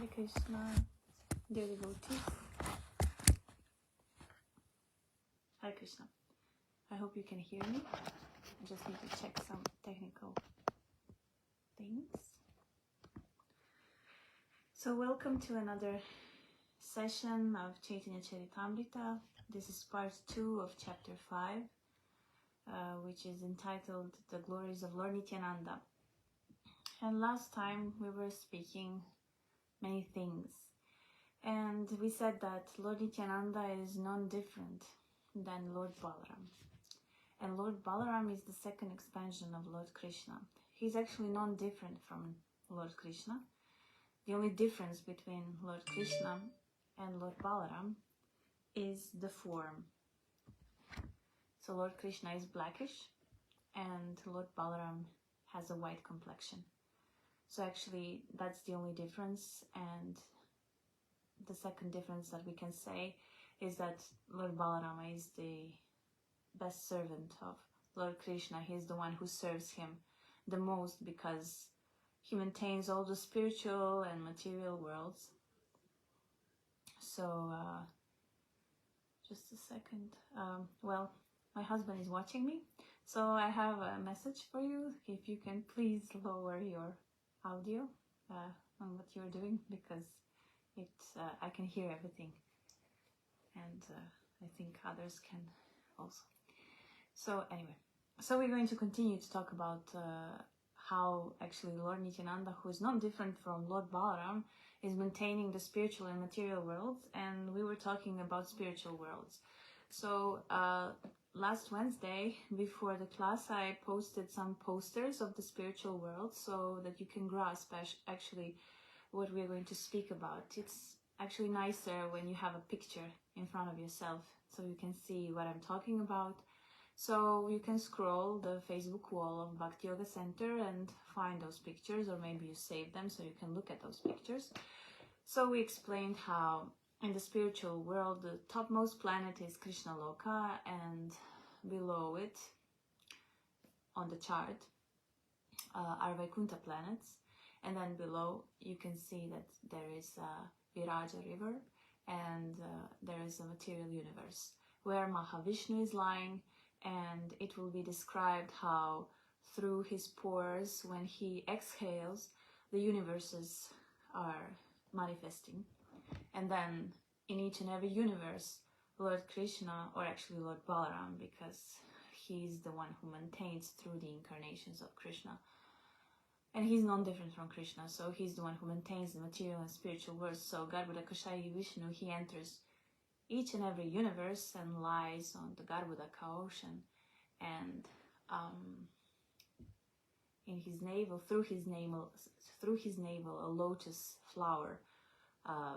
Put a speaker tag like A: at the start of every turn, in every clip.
A: Hare Krishna, dear devotees. Hare Krishna. I hope you can hear me. I just need to check some technical things. So welcome to another session of Chaitanya Charitamrita. This is part 2 of chapter 5, which is entitled The Glories of Lord Nityananda. And last time we were speaking many things, and we said that Lord Nityananda is non-different than Lord Balaram, and Lord Balaram is the second expansion of Lord Krishna. He's actually non-different from Lord Krishna. The only difference between Lord Krishna and Lord Balaram is the form. So Lord Krishna is blackish and Lord Balaram has a white complexion. So actually that's the only difference, and the second difference that we can say is that Lord Balarama is the best servant of Lord Krishna. He is the one who serves him the most because he maintains all the spiritual and material worlds. So just a second. Well, my husband is watching me, so I have a message for you. If you can please lower your audio on what you're doing, because I can hear everything, and I think others can also. So anyway, so we're going to continue to talk about how actually Lord Nityananda, who is not different from Lord Balaram, is maintaining the spiritual and material worlds, and we were talking about spiritual worlds. So last Wednesday, before the class, I posted some posters of the spiritual world so that you can grasp actually what we're going to speak about. It's actually nicer when you have a picture in front of yourself so you can see what I'm talking about. So you can scroll the Facebook wall of Bhakti Yoga Center and find those pictures, or maybe you save them so you can look at those pictures. So we explained how in the spiritual world, the topmost planet is Krishna Loka, and below it, on the chart, are Vaikuntha planets. And then below, you can see that there is a Viraja river, and there is a material universe where Mahavishnu is lying, and it will be described how through his pores, when he exhales, the universes are manifesting. And then in each and every universe, Lord Krishna, or actually Lord Balaram, because he's the one who maintains through the incarnations of Krishna, and he's non-different from Krishna, so he's the one who maintains the material and spiritual worlds. So Garbhuda Kashayi Vishnu, he enters each and every universe and lies on the Garbhudaka ocean, and in his navel, through his navel, a lotus flower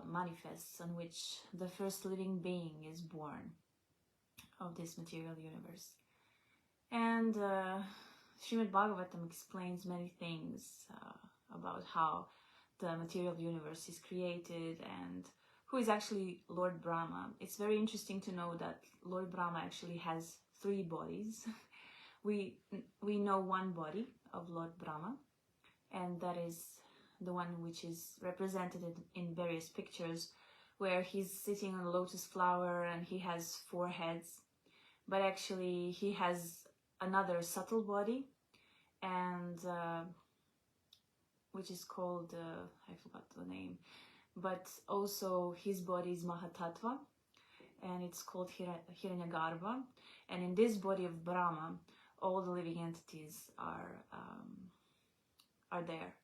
A: manifests, on which the first living being is born of this material universe. And Srimad Bhagavatam explains many things about how the material universe is created and who is actually Lord Brahma. It's very interesting to know that Lord Brahma actually has 3 bodies. We know one body of Lord Brahma, and that is the one which is represented in various pictures, where he's sitting on a lotus flower and he has 4 heads. But actually he has another subtle body, and which is called, I forgot the name, but also his body is Mahatattva, and it's called Hiranyagarbha. And in this body of Brahma, all the living entities are there.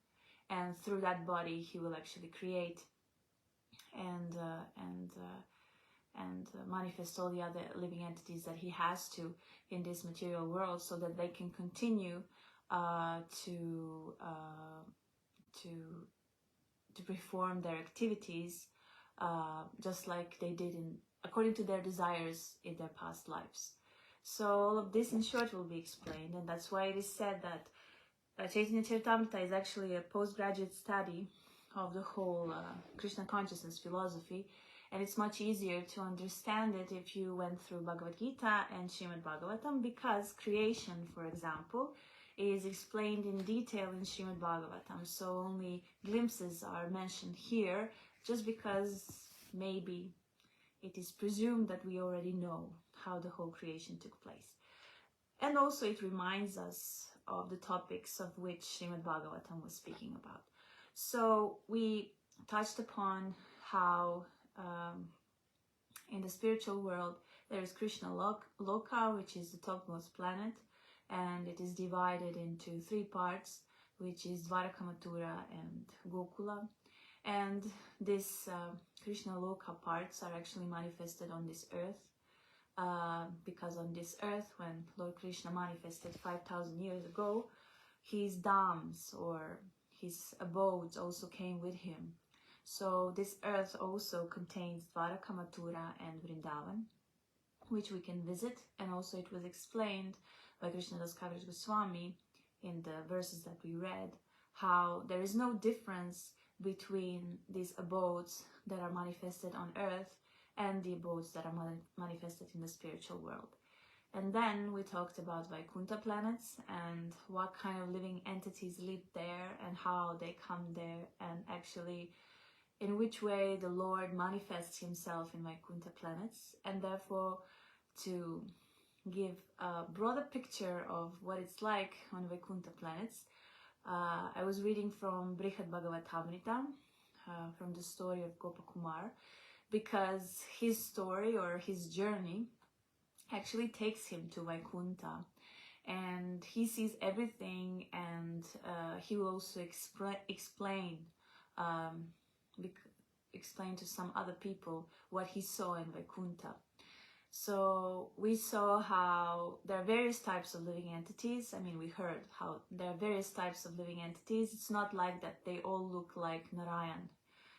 A: And through that body, he will actually create and manifest all the other living entities that he has to in this material world, so that they can continue to perform their activities just like they did according to their desires in their past lives. So all of this in short will be explained, and that's why it is said that Chaitanya Charitamrita is actually a postgraduate study of the whole Krishna consciousness philosophy, and it's much easier to understand it if you went through Bhagavad Gita and Srimad Bhagavatam, because creation, for example, is explained in detail in Srimad Bhagavatam, so only glimpses are mentioned here, just because maybe it is presumed that we already know how the whole creation took place. And also it reminds us of the topics of which Srimad Bhagavatam was speaking about. So we touched upon how in the spiritual world there is Krishna Loka, which is the topmost planet, and it is divided into 3 parts, which is Dwaraka, Mathura and Gokula. And this Krishna Loka parts are actually manifested on this earth, because on this earth, when Lord Krishna manifested 5,000 years ago, his dhams, or his abodes, also came with him. So this earth also contains Dwaraka, Mathura and Vrindavan, which we can visit. And also it was explained by Krishnadas Kaviraj Goswami in the verses that we read, how there is no difference between these abodes that are manifested on earth and the abodes that are manifested in the spiritual world. And then we talked about Vaikuntha planets and what kind of living entities live there and how they come there, and actually in which way the Lord manifests himself in Vaikuntha planets. And therefore, to give a broader picture of what it's like on Vaikuntha planets, I was reading from Brihad Bhagavatamrita, from the story of Gopakumar, because his story or his journey actually takes him to Vaikuntha, and he sees everything, and he will also explain to some other people what he saw in Vaikuntha. So we saw how there are various types of living entities. I mean, we heard how there are various types of living entities. It's not like that they all look like Narayan.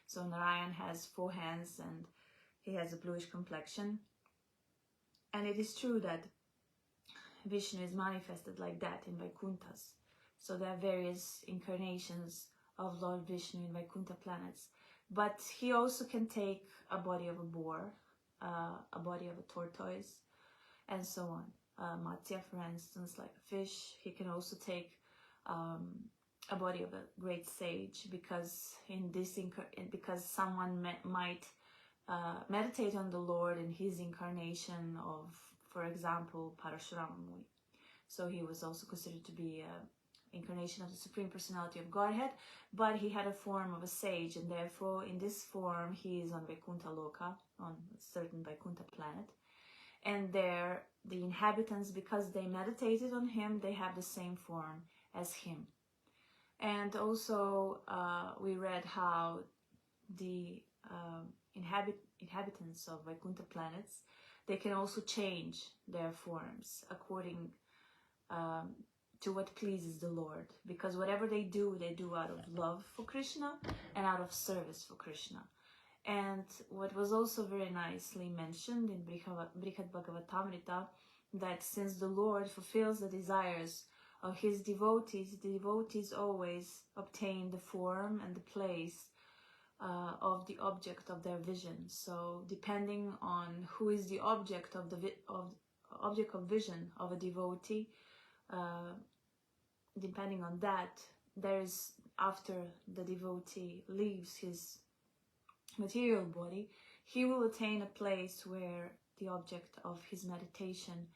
A: So Narayan has 4 hands and he has a bluish complexion. And it is true that Vishnu is manifested like that in Vaikunthas. So there are various incarnations of Lord Vishnu in Vaikuntha planets. But he also can take a body of a boar, a body of a tortoise, and so on. Matsya, for instance, like a fish. He can also take a body of a great sage, because in this because someone might meditate on the Lord in his incarnation of, for example, Parashurama Muni. So he was also considered to be an incarnation of the Supreme Personality of Godhead, but he had a form of a sage, and therefore in this form he is on Vaikuntha Loka, on a certain Vaikuntha planet. And there the inhabitants, because they meditated on him, they have the same form as him. And also we read how the inhabitants of Vaikuntha planets, they can also change their forms according to what pleases the Lord, because whatever they do out of love for Krishna and out of service for Krishna. And what was also very nicely mentioned in Brihad Bhagavatamrita, that since the Lord fulfills the desires of his devotees, the devotees always obtain the form and the place of the object of their vision. So depending on who is the object of the object of vision of a devotee, depending on that, there is, after the devotee leaves his material body, he will attain a place where the object of his meditation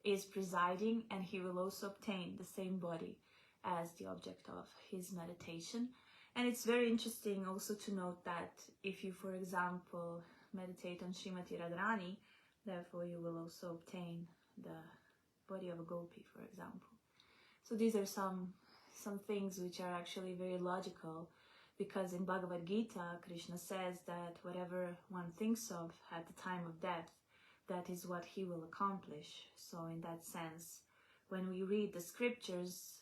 A: is presiding, and he will also obtain the same body as the object of his meditation. And it's very interesting also to note that if you, for example, meditate on Srimati Radharani, therefore you will also obtain the body of a gopi, for example. So these are some things which are actually very logical, because in Bhagavad Gita, Krishna says that whatever one thinks of at the time of death, that is what he will accomplish. So in that sense, when we read the scriptures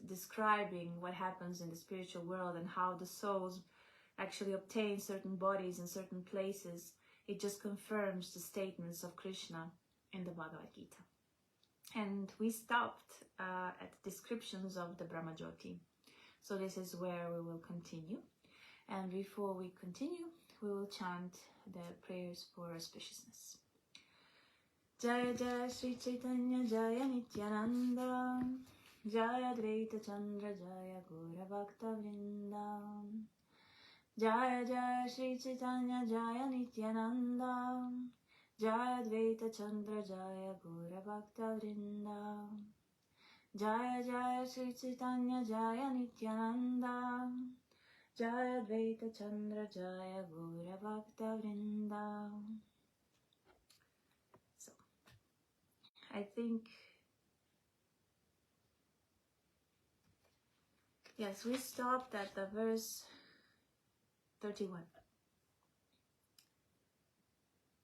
A: describing what happens in the spiritual world and how the souls actually obtain certain bodies in certain places, it just confirms the statements of Krishna in the Bhagavad Gita. And we stopped at descriptions of the Brahmajyoti. So this is where we will continue. And before we continue, we will chant the prayers for auspiciousness. Jaya Jaya Sri Chaitanya Jaya Nityananda, Jaya Dvaita Chandra Jaya Gora Bhakta Vrinda. Jaya Jaya Shri Chaitanya Jaya Nityananda. Jaya Dvaita Chandra Jaya Gora Bhakta Vrinda. Jaya Jaya Shri Chaitanya Jaya Nityananda. Jaya Dvaita Chandra Jaya Gora Bhakta Vrinda. So, I think, yes, we stopped at the verse 31.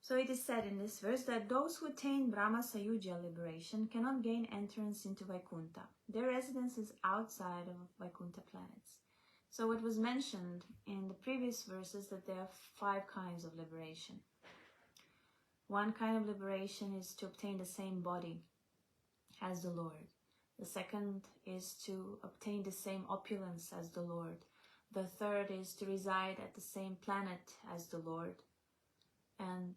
A: So it is said in this verse that those who attain Brahma Sayuja liberation cannot gain entrance into Vaikuntha. Their residence is outside of Vaikuntha planets. So what was mentioned in the previous verses that there are 5 kinds of liberation. One kind of liberation is to obtain the same body as the Lord. The second is to obtain the same opulence as the Lord. The third is to reside at the same planet as the Lord. And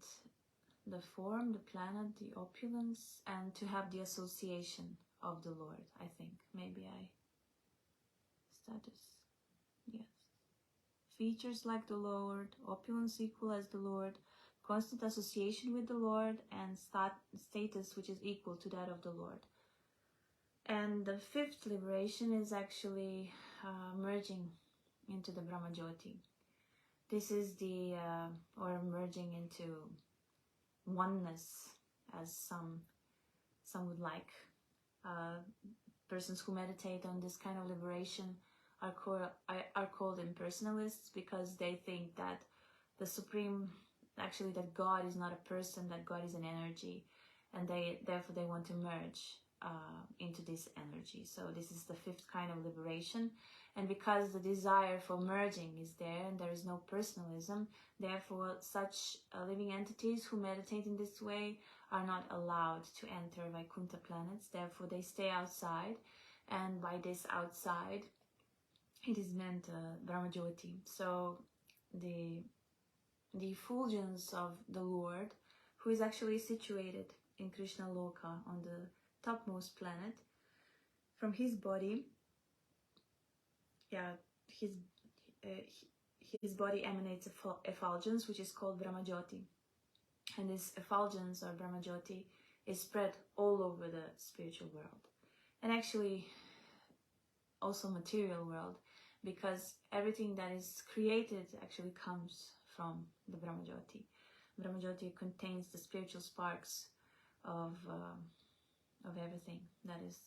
A: the form, the planet, the opulence, and to have the association of the Lord, I think. Maybe status, yes. Features like the Lord, opulence equal as the Lord, constant association with the Lord, and status which is equal to that of the Lord. And the 5th liberation is actually merging into the Brahmajyoti. This is the, or merging into oneness, as some would like. Persons who meditate on this kind of liberation are called impersonalists, because they think that the supreme, actually that God is not a person, that God is an energy, and therefore they want to merge into this energy. So this is the 5th kind of liberation. And because the desire for merging is there and there is no personalism, therefore such living entities who meditate in this way are not allowed to enter Vaikuntha planets. Therefore they stay outside, and by this outside it is meant Brahmajyoti. So the effulgence of the Lord, who is actually situated in Krishna Loka on the topmost planet, from his body, his body emanates effulgence, which is called Brahmajyoti. And this effulgence or Brahmajyoti is spread all over the spiritual world. And actually also material world, because everything that is created actually comes from the Brahmajyoti. Brahmajyoti contains the spiritual sparks of everything that is,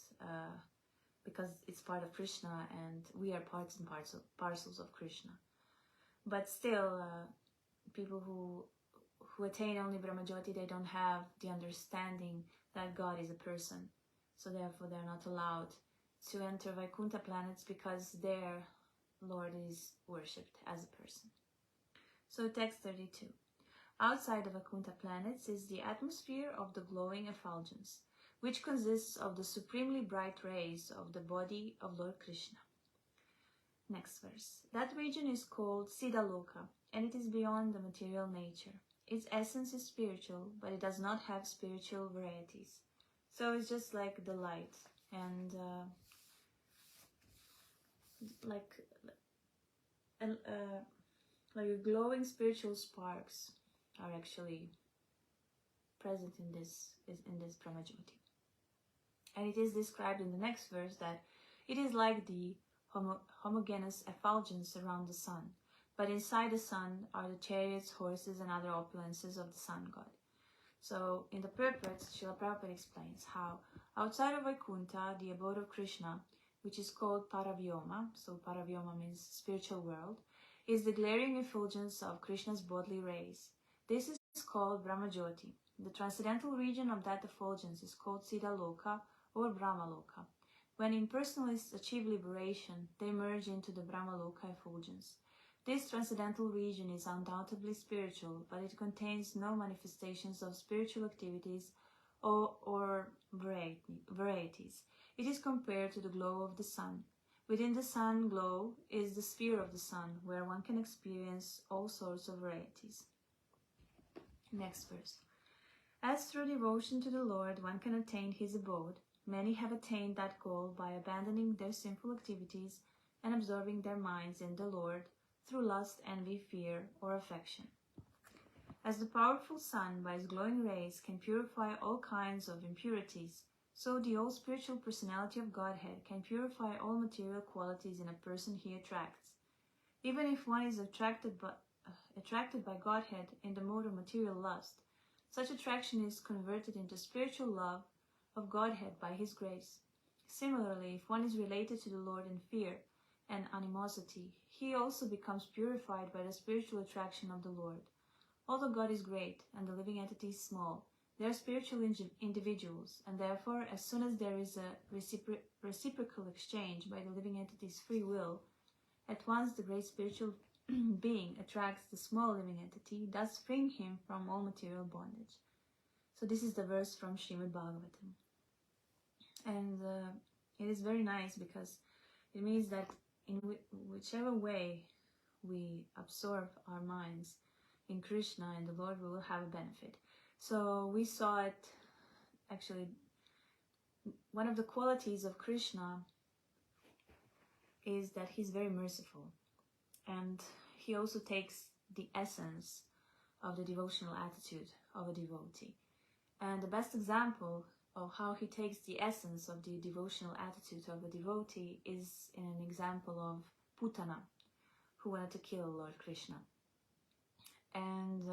A: because it's part of Krishna, and we are parts and parcels of Krishna. But still, people who attain only Brahmajyoti, they don't have the understanding that God is a person. So therefore they're not allowed to enter Vaikuntha planets, because their Lord is worshipped as a person. So text 32. Outside of Vaikuntha planets is the atmosphere of the glowing effulgence, which consists of the supremely bright rays of the body of Lord Krishna. Next verse. That region is called Siddhaloka, and it is beyond the material nature. Its essence is spiritual, but it does not have spiritual varieties. So it's just like the light, and like glowing spiritual sparks are actually present in this Brahmajyoti. And it is described in the next verse that it is like the homogeneous effulgence around the sun, but inside the sun are the chariots, horses, and other opulences of the sun god. So in the purport, Srila Prabhupada explains how outside of Vaikuntha, the abode of Krishna, which is called Paravyoma, so Paravyoma means spiritual world, is the glaring effulgence of Krishna's bodily rays. This is called Brahmajyoti. The transcendental region of that effulgence is called Siddhaloka or Brahmaloka. When impersonalists achieve liberation, they merge into the Brahmaloka effulgence. This transcendental region is undoubtedly spiritual, but it contains no manifestations of spiritual activities or varieties. It is compared to the glow of the sun. Within the sun glow is the sphere of the sun, where one can experience all sorts of varieties. Next verse. As through devotion to the Lord one can attain his abode, many have attained that goal by abandoning their sinful activities and absorbing their minds in the Lord through lust, envy, fear, or affection. As the powerful sun by its glowing rays can purify all kinds of impurities, so the all-spiritual personality of Godhead can purify all material qualities in a person he attracts. Even if one is attracted by Godhead in the mode of material lust, such attraction is converted into spiritual love of Godhead by His grace. Similarly, if one is related to the Lord in fear and animosity, he also becomes purified by the spiritual attraction of the Lord. Although God is great and the living entity is small, they are spiritual individuals, and therefore, as soon as there is a reciprocal exchange by the living entity's free will, at once the great spiritual being attracts the small living entity, thus freeing him from all material bondage. So this is the verse from Srimad Bhagavatam. And it is very nice because it means that in whichever way we absorb our minds in Krishna and the Lord, we will have a benefit. So we saw it, actually, one of the qualities of Krishna is that he's very merciful. And he also takes the essence of the devotional attitude of a devotee. And the best example of how he takes the essence of the devotional attitude of a devotee is in an example of Putana, who wanted to kill Lord Krishna. And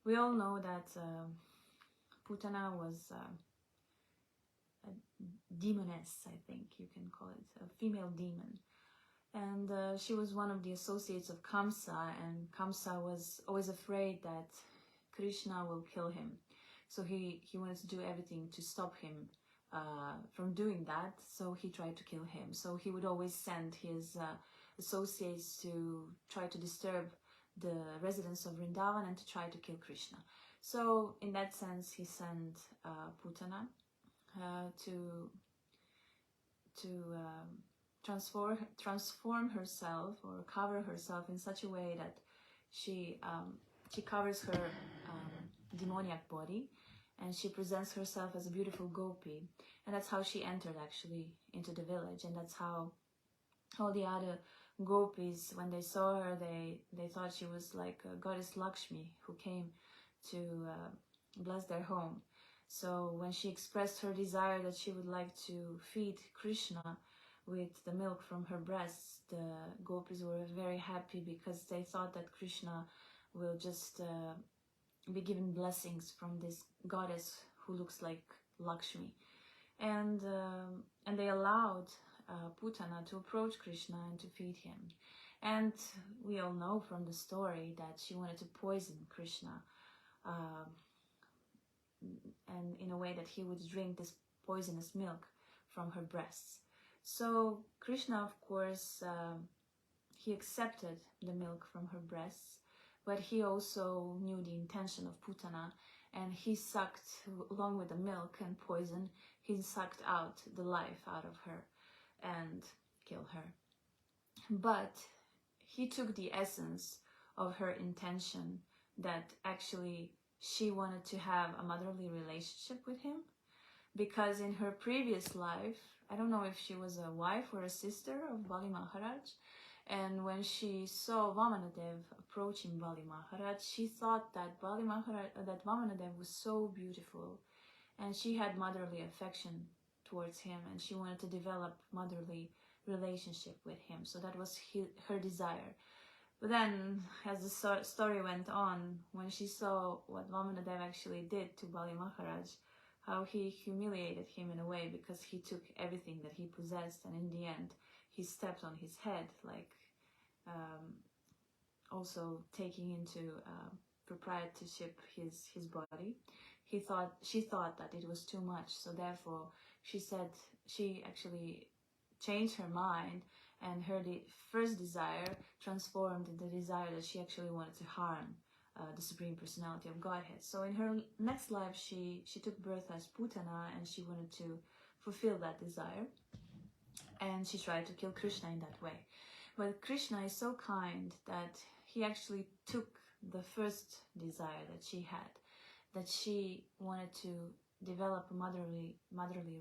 A: we all know that Putana was a demoness, I think you can call it, a female demon. And she was one of the associates of Kamsa, and Kamsa was always afraid that Krishna will kill him. So he wanted to do everything to stop him from doing that, so he tried to kill him. So he would always send his associates to try to disturb the residents of Vrindavan and to try to kill Krishna. So in that sense, he sent Putana to transform herself or cover herself in such a way that she covers her demoniac body, and she presents herself as a beautiful gopi, and that's how she entered actually into the village. And that's how all the other gopis, when they saw her, they thought she was like goddess Lakshmi who came to bless their home. So when she expressed her desire that she would like to feed Krishna with the milk from her breasts, the gopis were very happy because they thought that Krishna will just be given blessings from this goddess who looks like Lakshmi. And they allowed Putana to approach Krishna and to feed him. And we all know from the story that she wanted to poison Krishna, and in a way that he would drink this poisonous milk from her breasts. So Krishna, of course, he accepted the milk from her breasts, but he also knew the intention of Putana, and he sucked, along with the milk and poison, he sucked out the life out of her and killed her. But he took the essence of her intention, that actually she wanted to have a motherly relationship with him, because in her previous life, I don't know if she was a wife or a sister of Bali Maharaj, and when she saw Vamanadev approaching Bali Maharaj, she thought that Vamanadev was so beautiful, and she had motherly affection towards him, and she wanted to develop motherly relationship with him. So that was her desire. But then, as the story went on, when she saw what Vamanadev actually did to Bali Maharaj, how he humiliated him in a way, because he took everything that he possessed, and in the end he stepped on his head, like also taking into proprietorship his body. She thought that it was too much, so therefore she actually changed her mind, and her first desire transformed into the desire that she actually wanted to harm the Supreme Personality of Godhead. So in her next life, she took birth as Putana, and she wanted to fulfill that desire, and she tried to kill Krishna in that way. But Krishna is so kind that he actually took the first desire that she had, that she wanted to develop a motherly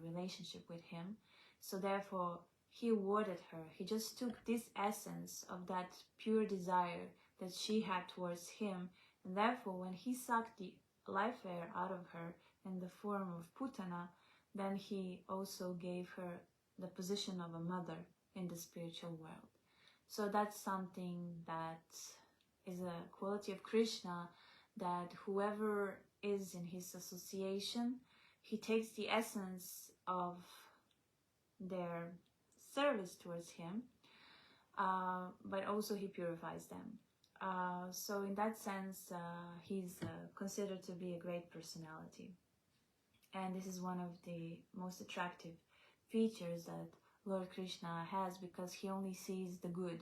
A: relationship with him. So therefore, he awarded her. He just took this essence of that pure desire that she had towards him, and therefore, when he sucked the life air out of her in the form of Putana, then he also gave her the position of a mother in the spiritual world. So that's something that is a quality of Krishna, that whoever is in his association, he takes the essence of their service towards him, but also he purifies them. So in that sense, he's considered to be a great personality. And this is one of the most attractive features that Lord Krishna has, because he only sees the good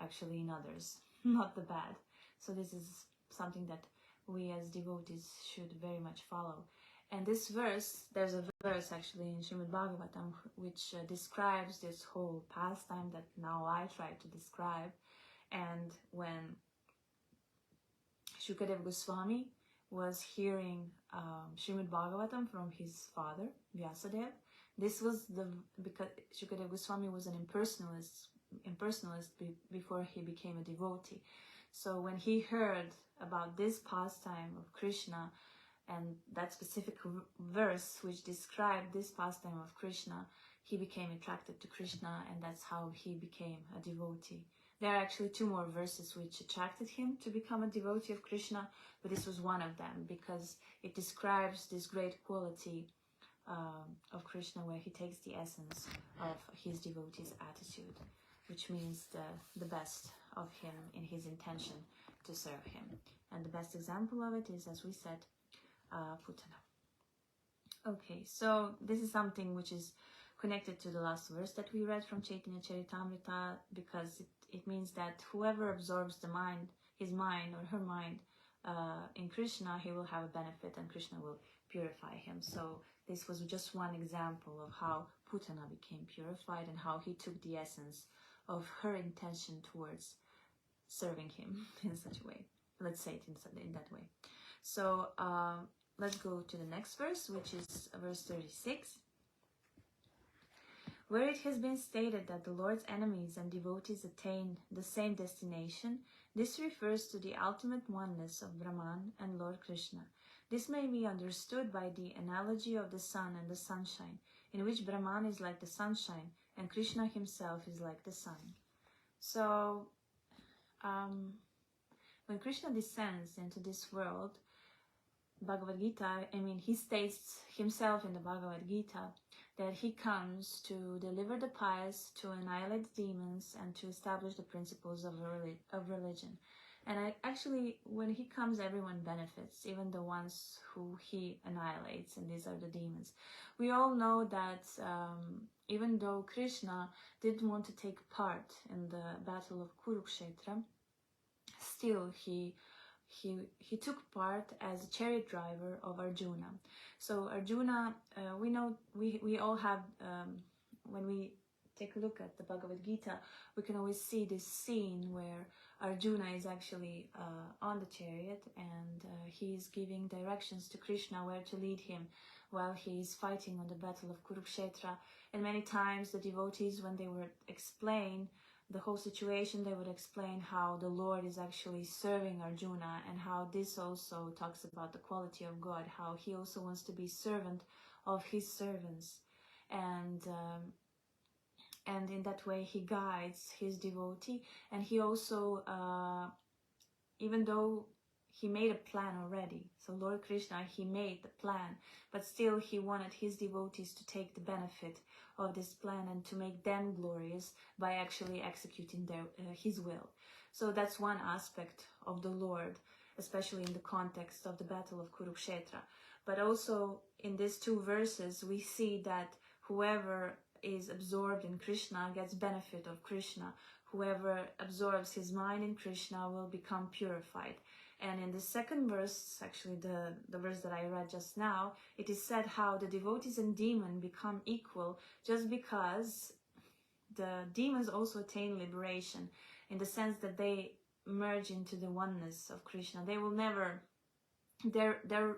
A: actually in others, not the bad. So this is something that we as devotees should very much follow. And this verse, there's a verse actually in Srimad Bhagavatam which describes this whole pastime that now I try to describe. And when Shukadeva Goswami was hearing Srimad Bhagavatam from his father, Vyasadeva, this was because Shukadeva Goswami was an impersonalist before he became a devotee. So when he heard about this pastime of Krishna and that specific verse which described this pastime of Krishna, he became attracted to Krishna, and that's how he became a devotee. There are actually 2 more verses which attracted him to become a devotee of Krishna, but this was one of them because it describes this great quality of Krishna, where he takes the essence of his devotee's attitude, which means the best of him in his intention to serve him. And the best example of it is, as we said, Putana. Okay, so this is something which is connected to the last verse that we read from Chaitanya Charitamrita, because it means that whoever absorbs his mind or her mind in Krishna, he will have a benefit and Krishna will purify him. So this was just one example of how Putana became purified and how he took the essence of her intention towards serving him in such a way. Let's say it in that way. So let's go to the next verse, which is verse 36. Where it has been stated that the Lord's enemies and devotees attain the same destination, this refers to the ultimate oneness of Brahman and Lord Krishna. This may be understood by the analogy of the sun and the sunshine, in which Brahman is like the sunshine and Krishna himself is like the sun. So, when Krishna descends into this world, Bhagavad Gita, he states himself in the Bhagavad Gita that he comes to deliver the pious, to annihilate the demons, and to establish the principles of religion. And actually, when he comes, everyone benefits, even the ones who he annihilates, and these are the demons. We all know that even though Krishna didn't want to take part in the battle of Kurukshetra, still he took part as a chariot driver of Arjuna. So Arjuna, we know, we all have, when we take a look at the Bhagavad Gita, we can always see this scene where Arjuna is actually on the chariot, and he is giving directions to Krishna where to lead him while he is fighting on the battle of Kurukshetra. And many times the devotees, when they would explain the whole situation, they would explain how the Lord is actually serving Arjuna, and how this also talks about the quality of God, how he also wants to be servant of his servants. And in that way he guides his devotee, and he also, even though he made a plan already, so Lord Krishna, he made the plan, but still he wanted his devotees to take the benefit of this plan and to make them glorious by actually executing his will. So that's one aspect of the Lord, especially in the context of the battle of Kurukshetra. But also in these 2 verses, we see that whoever is absorbed in Krishna gets benefit of Krishna. Whoever absorbs his mind in Krishna will become purified. And in the 2nd verse, actually the verse that I read just now, it is said how the devotees and demons become equal just because the demons also attain liberation, in the sense that they merge into the oneness of Krishna. They will never, their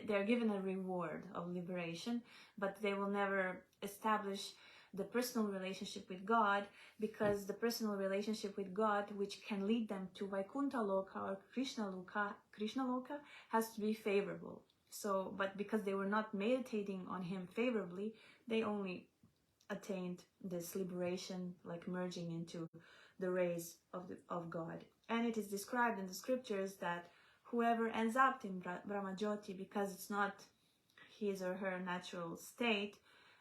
A: they're given a reward of liberation, but they will never establish the personal relationship with God, because the personal relationship with God, which can lead them to Vaikuntha Loka or Krishna Loka, has to be favorable. So, but because they were not meditating on him favorably, they only attained this liberation, like merging into the rays of God. And it is described in the scriptures that whoever ends up in Brahmajyoti, because it's not his or her natural state,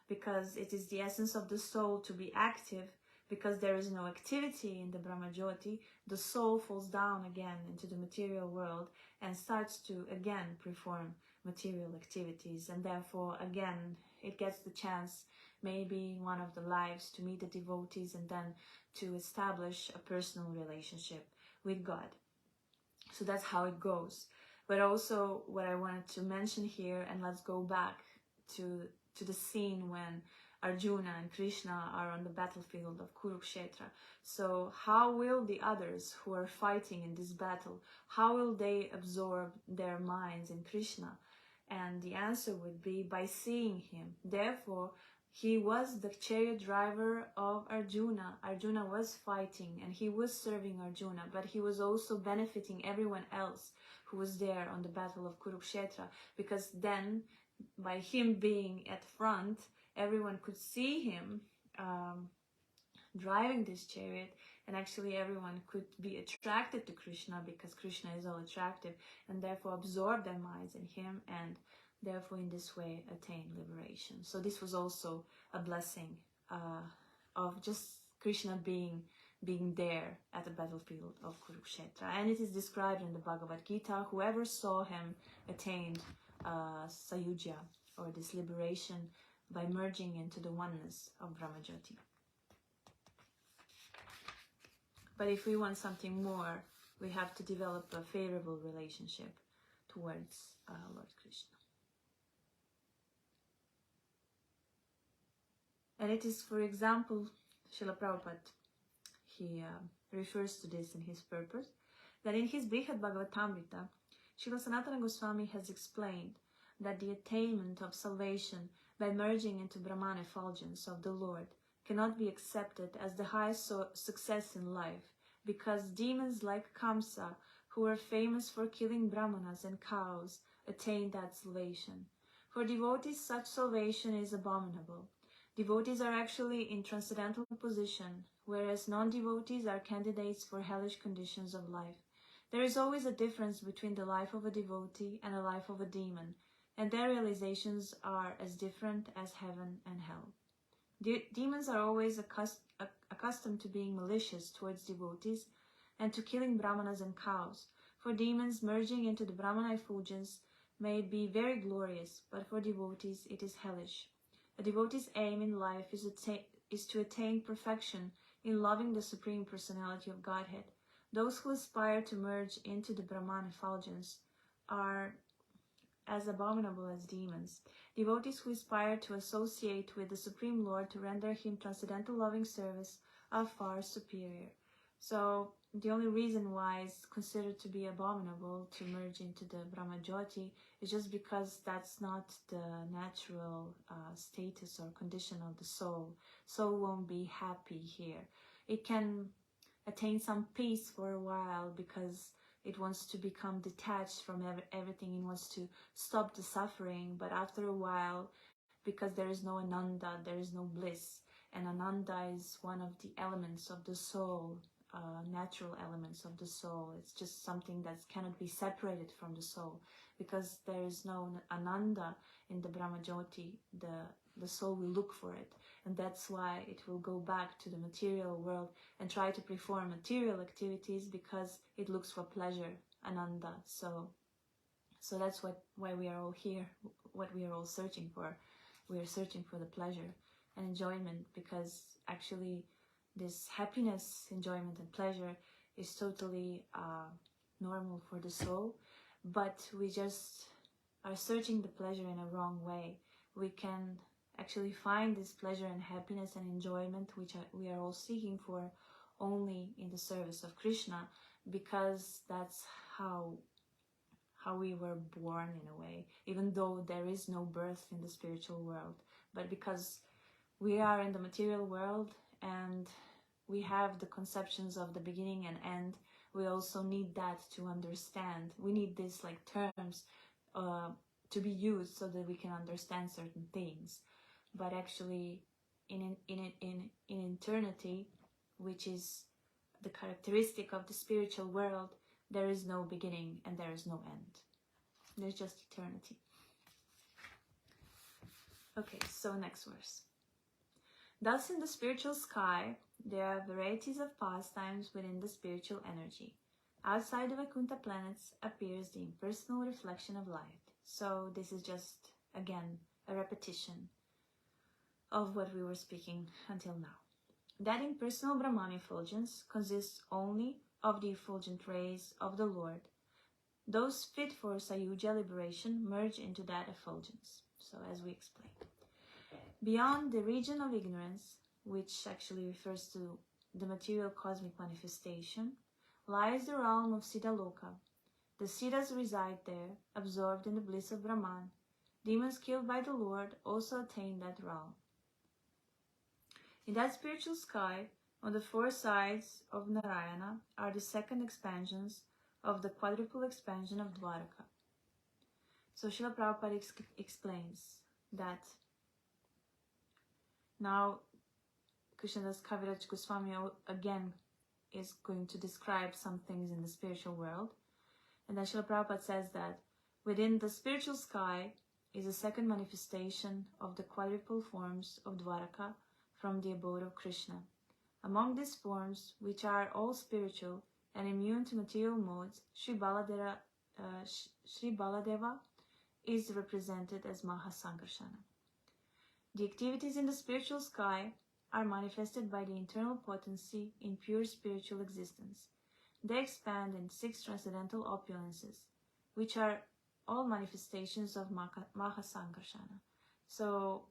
A: because it is the essence of the soul to be active, because there is no activity in the Brahmajyoti, the soul falls down again into the material world and starts to again perform material activities, and therefore again it gets the chance, maybe in one of the lives, to meet the devotees and then to establish a personal relationship with God. So that's how it goes. But also what I wanted to mention here, and let's go back to the scene when Arjuna and Krishna are on the battlefield of Kurukshetra. So how will the others who are fighting in this battle, how will they absorb their minds in Krishna? And the answer would be by seeing him. Therefore, he was the chariot driver of Arjuna. Arjuna was fighting and he was serving Arjuna, but he was also benefiting everyone else who was there on the battle of Kurukshetra, because then by him being at front, everyone could see him driving this chariot, and actually everyone could be attracted to Krishna, because Krishna is all attractive, and therefore absorb their minds in him, and therefore in this way attain liberation. So this was also a blessing of just Krishna being there at the battlefield of Kurukshetra. And it is described in the Bhagavad Gita, whoever saw him attained Sayujya, or this liberation, by merging into the oneness of Brahmajyoti. But if we want something more, we have to develop a favorable relationship towards Lord Krishna. And it is, for example, Srila Prabhupada, he refers to this in his purpose, that in his Brihad Bhagavatamrita, Srila Sanatana Goswami has explained that the attainment of salvation by merging into Brahman effulgence of the Lord cannot be accepted as the highest success in life, because demons like Kamsa, who are famous for killing brahmanas and cows, attain that salvation. For devotees, such salvation is abominable. Devotees are actually in transcendental position, whereas non-devotees are candidates for hellish conditions of life. There is always a difference between the life of a devotee and the life of a demon, and their realizations are as different as heaven and hell. Demons are always accustomed to being malicious towards devotees and to killing brahmanas and cows. For demons, merging into the Brahmana effulgence may be very glorious, but for devotees it is hellish. A devotee's aim in life is to attain perfection in loving the Supreme Personality of Godhead. Those who aspire to merge into the Brahman effulgence are as abominable as demons. Devotees who aspire to associate with the Supreme Lord to render him transcendental loving service are far superior. So the only reason why it's considered to be abominable to merge into the Brahmajyoti is just because that's not the natural status or condition of the soul. Soul won't be happy here. It can attain some peace for a while because it wants to become detached from everything. It wants to stop the suffering, but after a while, because there is no Ananda, there is no bliss, and Ananda is one of the elements of the soul, natural elements of the soul. It's just something that cannot be separated from the soul, because there is no Ananda in the Brahmajyoti. The soul will look for it, and that's why it will go back to the material world and try to perform material activities, because it looks for pleasure, Ananda. So that's why we are all here, what we are all searching for. We are searching for the pleasure and enjoyment, because actually this happiness, enjoyment and pleasure is totally normal for the soul, but we just are searching the pleasure in a wrong way. We can actually find this pleasure and happiness and enjoyment, which we are all seeking for, only in the service of Krishna, because that's how how we were born in a way, even though there is no birth in the spiritual world. But because we are in the material world and we have the conceptions of the beginning and end, we also need that to understand. We need these like terms to be used so that we can understand certain things. But actually, in eternity, which is the characteristic of the spiritual world, there is no beginning and there is no end. There's just eternity. Okay, so next verse. Thus in the spiritual sky, there are varieties of pastimes within the spiritual energy. Outside the Vaikuntha planets appears the impersonal reflection of light. So this is just, again, a repetition of what we were speaking until now. That impersonal Brahman effulgence consists only of the effulgent rays of the Lord. Those fit for Sayuja liberation merge into that effulgence. So as we explained. Beyond the region of ignorance, which actually refers to the material cosmic manifestation, lies the realm of Siddha Loka. The Siddhas reside there, absorbed in the bliss of Brahman. Demons killed by the Lord also attain that realm. In that spiritual sky, on the four sides of Narayana, are the second expansions of the quadruple expansion of Dwaraka. So Srila Prabhupada explains that now Krishnadas Kaviraj Goswami again is going to describe some things in the spiritual world. And then Srila Prabhupada says that within the spiritual sky is a second manifestation of the quadruple forms of Dwaraka from the abode of Krishna. Among these forms, which are all spiritual and immune to material modes, Sri Baladeva is represented as Mahasankarshana. The activities in the spiritual sky are manifested by the internal potency in pure spiritual existence. They expand in 6 transcendental opulences, which are all manifestations of Mahasankarshana. So,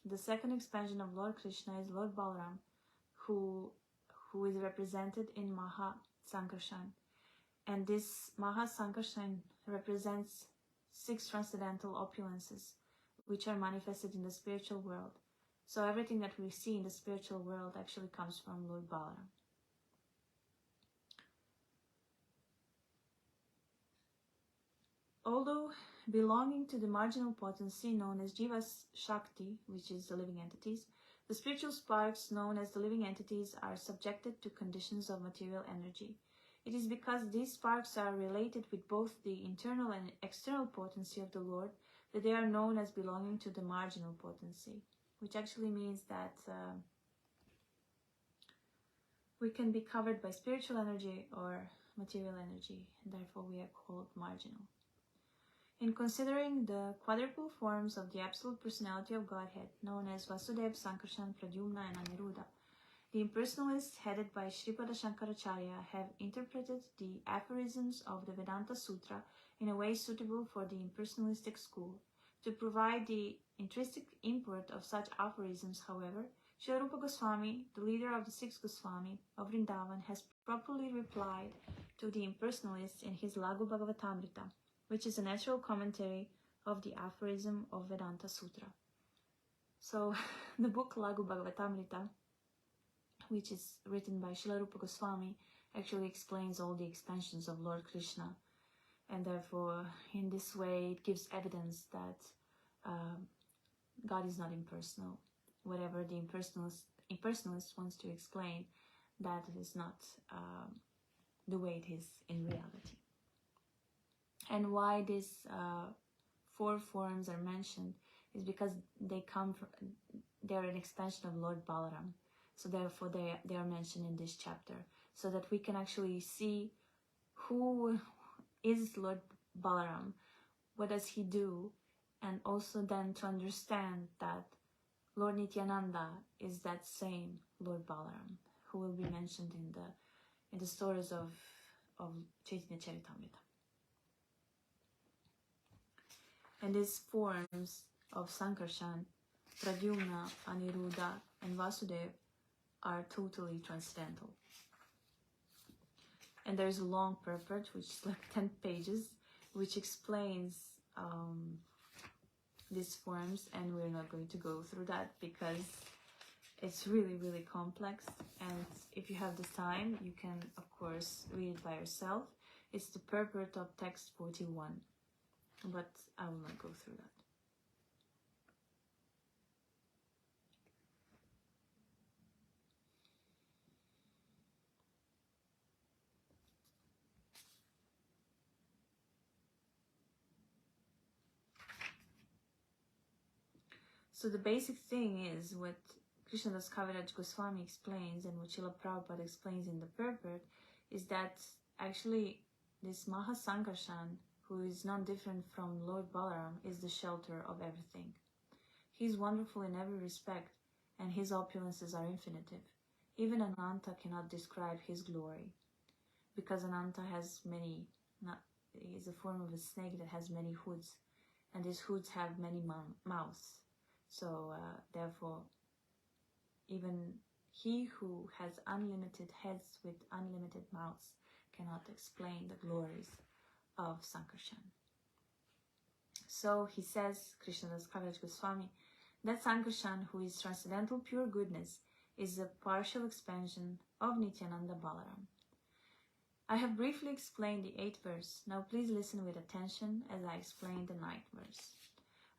A: the second expansion of Lord Krishna is Lord Balaram, who is represented in Mahasankarshan. And this Mahasankarshan represents 6 transcendental opulences, which are manifested in the spiritual world. So everything that we see in the spiritual world actually comes from Lord Balaram. Although belonging to the marginal potency known as Jivas Shakti, which is the living entities, the spiritual sparks known as the living entities are subjected to conditions of material energy. It is because these sparks are related with both the internal and external potency of the Lord that they are known as belonging to the marginal potency, which actually means that we can be covered by spiritual energy or material energy, and therefore we are called marginal. In considering the quadruple forms of the Absolute Personality of Godhead, known as Vasudeva, Sankarshan, Pradyumna, and Aniruddha, the impersonalists headed by Sripada Shankaracharya have interpreted the aphorisms of the Vedanta Sutra in a way suitable for the impersonalistic school. To provide the intrinsic import of such aphorisms, however, Srila Rupa Goswami, the leader of the 6 Goswami of Vrindavan, has properly replied to the impersonalists in his Lagu Bhagavatamrita, which is a natural commentary of the aphorism of Vedanta Sutra. So, the book Lagu Bhagavatamrita, which is written by Srila Rupa Goswami, actually explains all the expansions of Lord Krishna. And therefore, in this way, it gives evidence that God is not impersonal. Whatever the impersonalist wants to explain, that is not the way it is in reality. And why these 4 forms are mentioned is because they are an expansion of Lord Balaram. So therefore they are mentioned in this chapter, so that we can actually see who is Lord Balaram, what does he do, and also then to understand that Lord Nityananda is that same Lord Balaram, who will be mentioned in the stories of Chaitanya Charitamrita. And these forms of Sankarshan, Pradyumna, Aniruddha, and Vasudeva are totally transcendental. And there's a long purport, which is like 10 pages, which explains these forms, and we're not going to go through that because it's really, really complex. And if you have the time, you can, of course, read it by yourself. It's the purport of text 41, but I will not go through that. So the basic thing is what Krishnadas Kaviraj Goswami explains and what Srila Prabhupada explains in the purport is that actually this Mahasankarshan, who is not different from Lord Balaram, is the shelter of everything. He is wonderful in every respect, and his opulences are infinitive. Even Ananta cannot describe his glory, because Ananta has many, he is a form of a snake that has many hoods, and these hoods have many mouths. So therefore, even he who has unlimited heads with unlimited mouths cannot explain the glories of Sankarshan. So he says, Krishnadas Kaviraj Goswami, that Sankarshan, who is transcendental pure goodness, is a partial expansion of Nityananda Balaram. I have briefly explained the 8th verse. Now please listen with attention as I explain the 9th verse.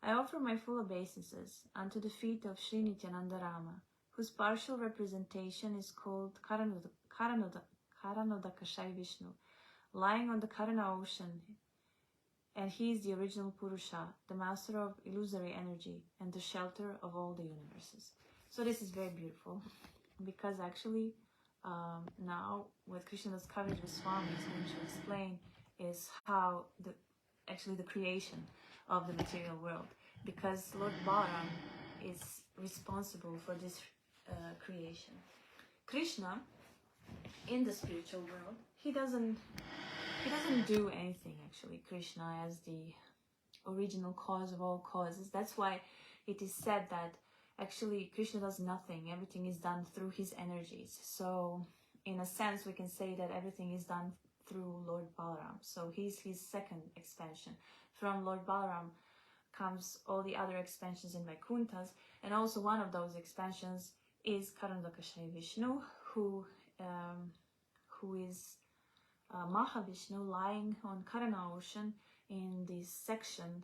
A: I offer my full obeisances unto the feet of Sri Nityananda Rama, whose partial representation is called Karanodakashayi Vishnu, lying on the Karana ocean, and he is the original Purusha, the master of illusory energy, and the shelter of all the universes. So this is very beautiful, because actually now what Krishnadas Kaviraj Goswami is going to explain is how the creation of the material world, because Lord Balaram is responsible for this creation. Krishna, in the spiritual world, he doesn't do anything actually. Krishna as the original cause of all causes. That's why it is said that actually Krishna does nothing. Everything is done through his energies. So in a sense we can say that everything is done through Lord Balaram. So he's his second expansion. From Lord Balaram comes all the other expansions in Vaikunthas, and also one of those expansions is Karanodakashayi Vishnu, who is Mahavishnu lying on Karana ocean in this section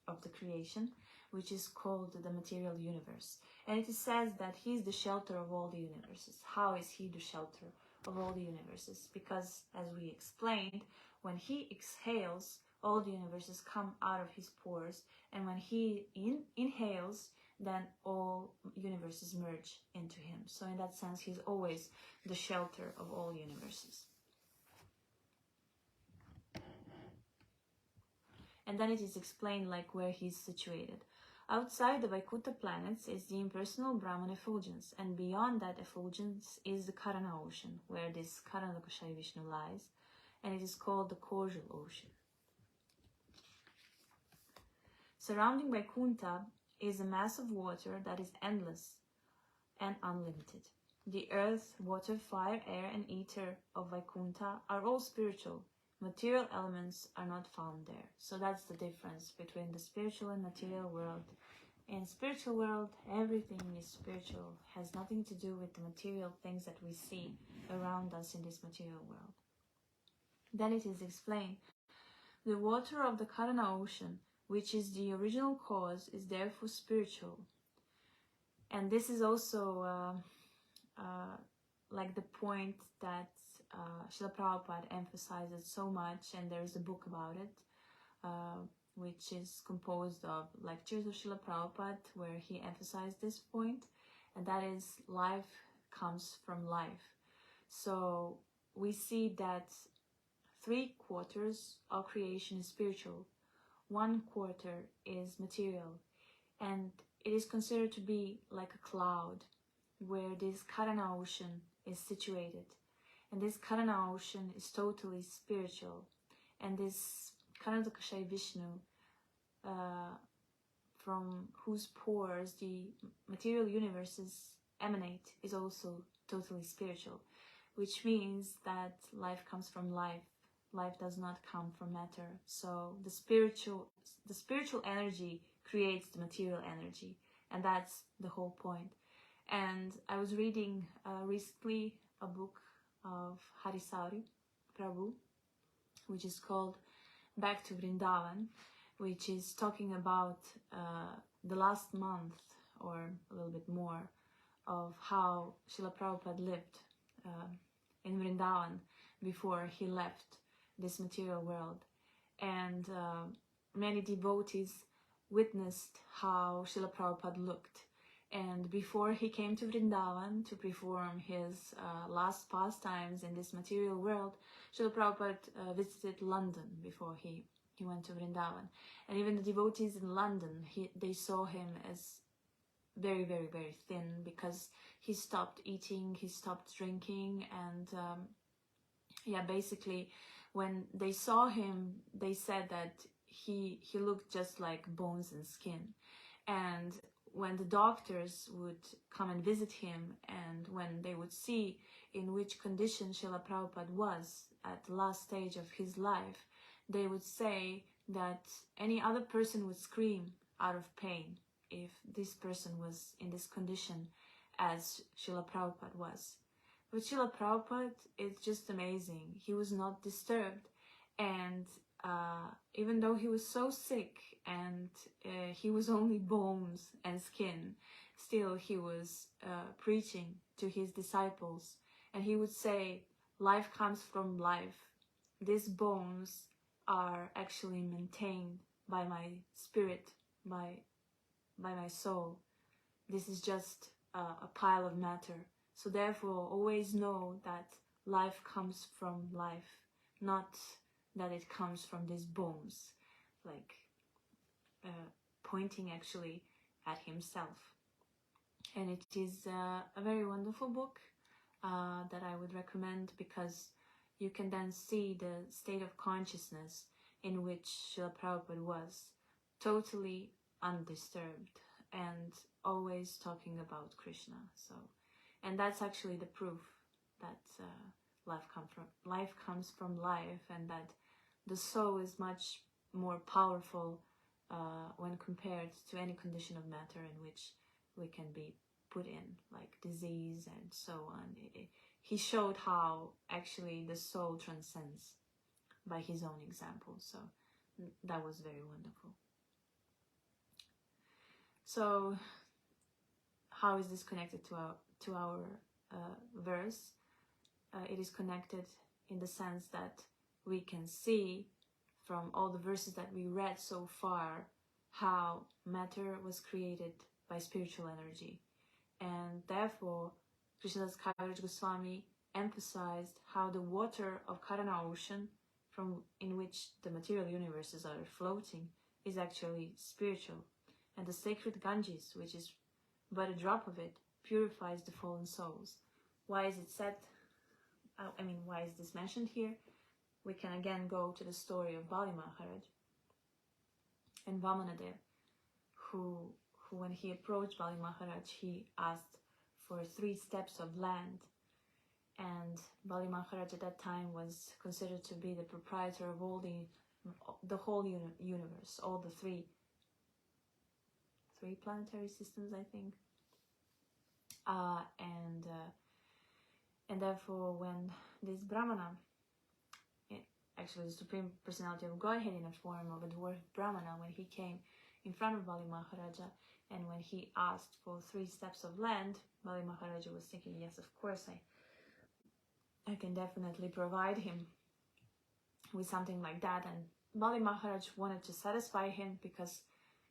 A: of the creation, which is called the material universe. And it says that he is the shelter of all the universes. How is he the shelter of all the universes? Because, as we explained, when he exhales, all the universes come out of his pores, and when he inhales, then all universes merge into him. So in that sense, he's always the shelter of all universes. And then it is explained like where he's situated. Outside the Vaikuntha planets is the impersonal Brahman effulgence, and beyond that effulgence is the Karana ocean, where this Karanodakashayi Vishnu lies, and it is called the causal ocean. Surrounding Vaikuntha is a mass of water that is endless and unlimited. The earth, water, fire, air, and ether of Vaikuntha are all spiritual. Material elements are not found there. So that's the difference between the spiritual and material world. In spiritual world, everything is spiritual, has nothing to do with the material things that we see around us in this material world. Then it is explained, the water of the Karana ocean, which is the original cause, is therefore spiritual. And this is also like the point that Srila Prabhupada emphasizes so much, and there is a book about it, which is composed of lectures of Srila Prabhupada, where he emphasized this point, and that is life comes from life. So we see that 3/4 of creation is spiritual, 1/4 is material, and it is considered to be like a cloud where this Karana ocean is situated. And this Karana ocean is totally spiritual. And this Karanodakashayi Vishnu, from whose pores the material universes emanate, is also totally spiritual, which means that life comes from life. life does not come from matter. So the spiritual energy creates the material energy, and that's the whole point. And I was reading recently a book of Harisari Prabhu, which is called Back to Vrindavan, which is talking about the last month or a little bit more of how Srila Prabhupada lived in Vrindavan before he left this material world. And many devotees witnessed how Srila Prabhupada looked. And before he came to Vrindavan to perform his last pastimes in this material world, Srila Prabhupada visited London before he went to Vrindavan. And even the devotees in London, they saw him as very, very, very thin, because he stopped eating, he stopped drinking, and yeah, basically when they saw him, they said that he looked just like bones and skin. And when the doctors would come and visit him, and when they would see in which condition Srila Prabhupada was at the last stage of his life, they would say that any other person would scream out of pain if this person was in this condition as Srila Prabhupada was. But Srila Prabhupada, it's just amazing. He was not disturbed, and even though he was so sick and he was only bones and skin, still he was preaching to his disciples, and he would say, life comes from life. These bones are actually maintained by my spirit, by my soul. This is just a pile of matter. So therefore, always know that life comes from life, not that it comes from these bones, like pointing actually at himself. And it is a very wonderful book that I would recommend, because you can then see the state of consciousness in which Srila Prabhupada was, totally undisturbed and always talking about Krishna. So, and that's actually the proof that life comes from life, and that the soul is much more powerful when compared to any condition of matter in which we can be put in, like disease and so on. He showed how actually the soul transcends by his own example. So that was very wonderful. So how is this connected to our verse? It is connected in the sense that we can see from all the verses that we read so far how matter was created by spiritual energy. And therefore, Krishnadas Kaviraj Goswami emphasized how the water of Karana ocean, in which the material universes are floating, is actually spiritual. And the sacred Ganges, which is but a drop of it, purifies the fallen souls. Why is it said? Why is this mentioned here? We can again go to the story of Bali Maharaj and Vamanadev, who when he approached Bali Maharaj, he asked for 3 steps of land. And Bali Maharaj at that time was considered to be the proprietor of all the whole universe, all the three planetary systems, I think. And therefore, when this Brahmana, actually the Supreme Personality of Godhead in the form of a dwarf Brahmana, when he came in front of Bali Maharaja, and when he asked for 3 steps of land, Bali Maharaja was thinking, yes, of course, I can definitely provide him with something like that. And Bali Maharaj wanted to satisfy him because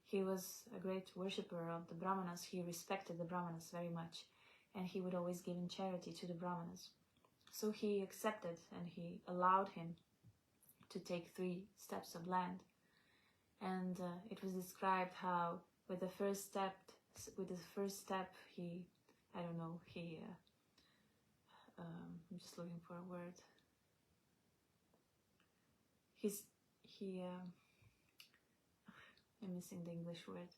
A: he was a great worshipper of the Brahmanas. He respected the Brahmanas very much, and he would always give in charity to the Brahmanas. So he accepted, and he allowed him to take 3 steps of land. And it was described how with the first step he I'm just looking for a word. I'm missing the English word.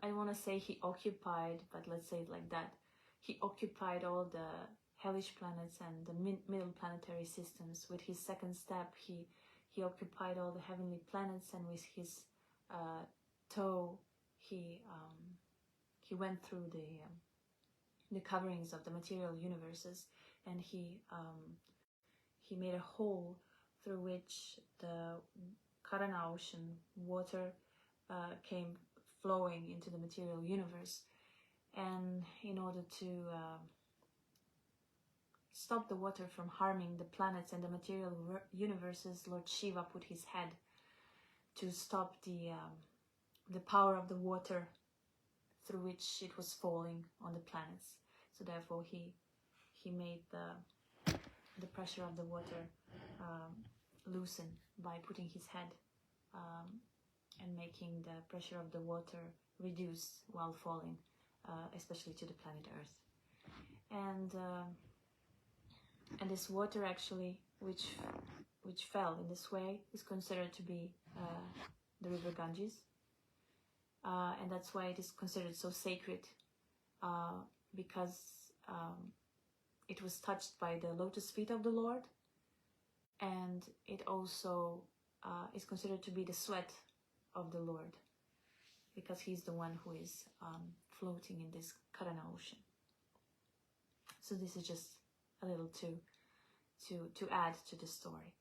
A: I don't want to say he occupied, but let's say it like that. He occupied all the hellish planets and the middle planetary systems. With his second step, he occupied all the heavenly planets, and with his toe, he went through the coverings of the material universes, and he made a hole through which the Karana ocean water came flowing into the material universe. And in order to stop the water from harming the planets and the material universes, Lord Shiva put his head to stop the power of the water through which it was falling on the planets. So therefore he made the pressure of the water loosen by putting his head and making the pressure of the water reduce while falling, especially to the planet Earth. And this water actually, which fell in this way, is considered to be the river Ganges, and that's why it is considered so sacred, because it was touched by the lotus feet of the Lord, and it also is considered to be the sweat of the Lord, because he's the one who is floating in this Karana ocean. So this is just a little to add to the story.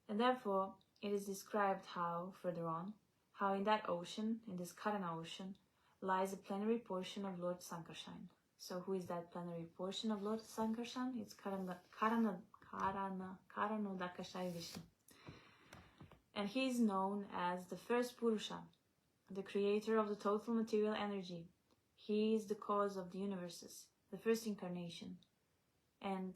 A: And therefore it is described how, further on, how in that ocean, in this Karana ocean, lies a plenary portion of Lord Sankarshan. So who is that plenary portion of Lord Sankarshan? It's Karanodakashai Vishnu. And he is known as the first Purusha, the creator of the total material energy. He is the cause of the universes, the first incarnation. And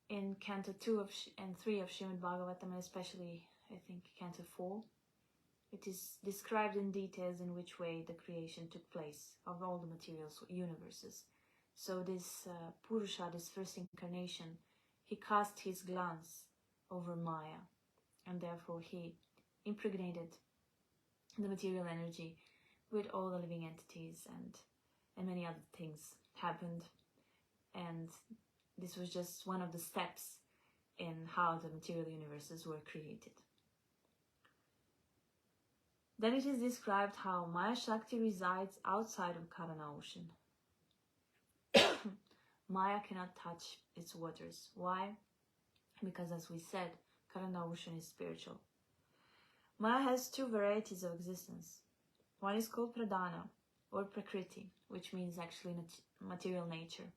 A: in Canto 2 and 3 of Srimad Bhagavatam, and especially I think Canto 4, it is described in details in which way the creation took place of all the material universes. So this Purusha, this first incarnation, he cast his glance over Maya, and therefore he impregnated the material energy with all the living entities, and many other things happened. And this was just one of the steps in how the material universes were created. Then it is described how Maya Shakti resides outside of Karana ocean. Maya cannot touch its waters. Why? Because, as we said, Karana ocean is spiritual. Maya has two varieties of existence. One is called Pradhana, or Prakriti, which means actually material nature.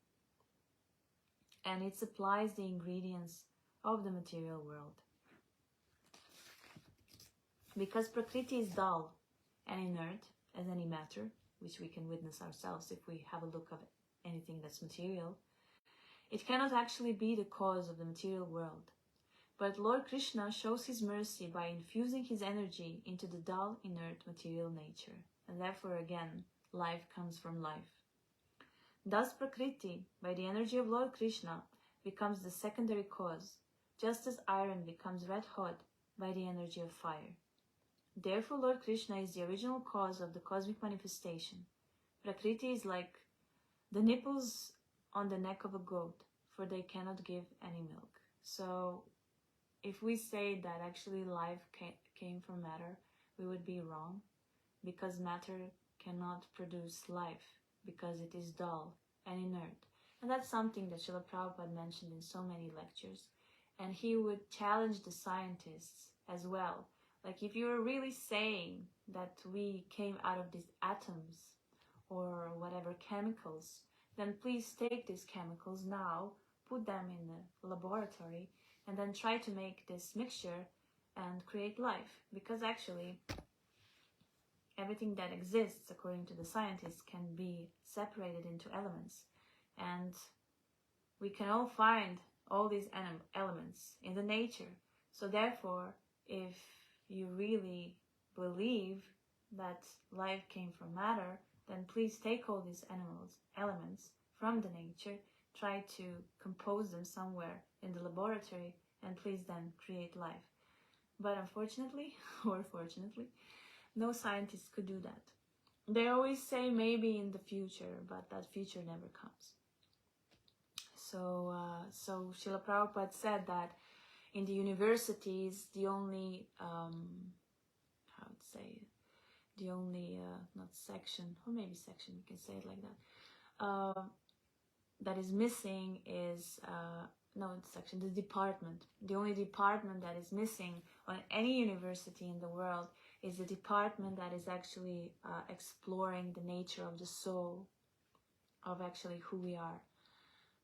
A: And it supplies the ingredients of the material world. Because Prakriti is dull and inert as any matter, which we can witness ourselves if we have a look at anything that's material, it cannot actually be the cause of the material world. But Lord Krishna shows his mercy by infusing his energy into the dull, inert material nature. And therefore, again, life comes from life. Thus Prakriti, by the energy of Lord Krishna, becomes the secondary cause, just as iron becomes red hot by the energy of fire. Therefore, Lord Krishna is the original cause of the cosmic manifestation. Prakriti is like the nipples on the neck of a goat, for they cannot give any milk. So, if we say that actually life came from matter, we would be wrong, because matter cannot produce life, because it is dull and inert. And that's something that Srila Prabhupada mentioned in so many lectures. And he would challenge the scientists as well. Like, if you were really saying that we came out of these atoms or whatever chemicals, then please take these chemicals now, put them in the laboratory, and then try to make this mixture and create life. Because actually, everything that exists, according to the scientists, can be separated into elements. And we can all find all these elements in the nature. So therefore, if you really believe that life came from matter, then please take all these elements from the nature, try to compose them somewhere in the laboratory, and please then create life. But unfortunately, or fortunately, no scientist could do that. they always say maybe in the future, but that future never comes. So Srila Prabhupada said that in the universities, the only, how to say, the only, not section, or maybe section, you can say it like that, that is missing is, no, section, the department. The only department that is missing on any university in the world is the department that is actually exploring the nature of the soul, of actually who we are.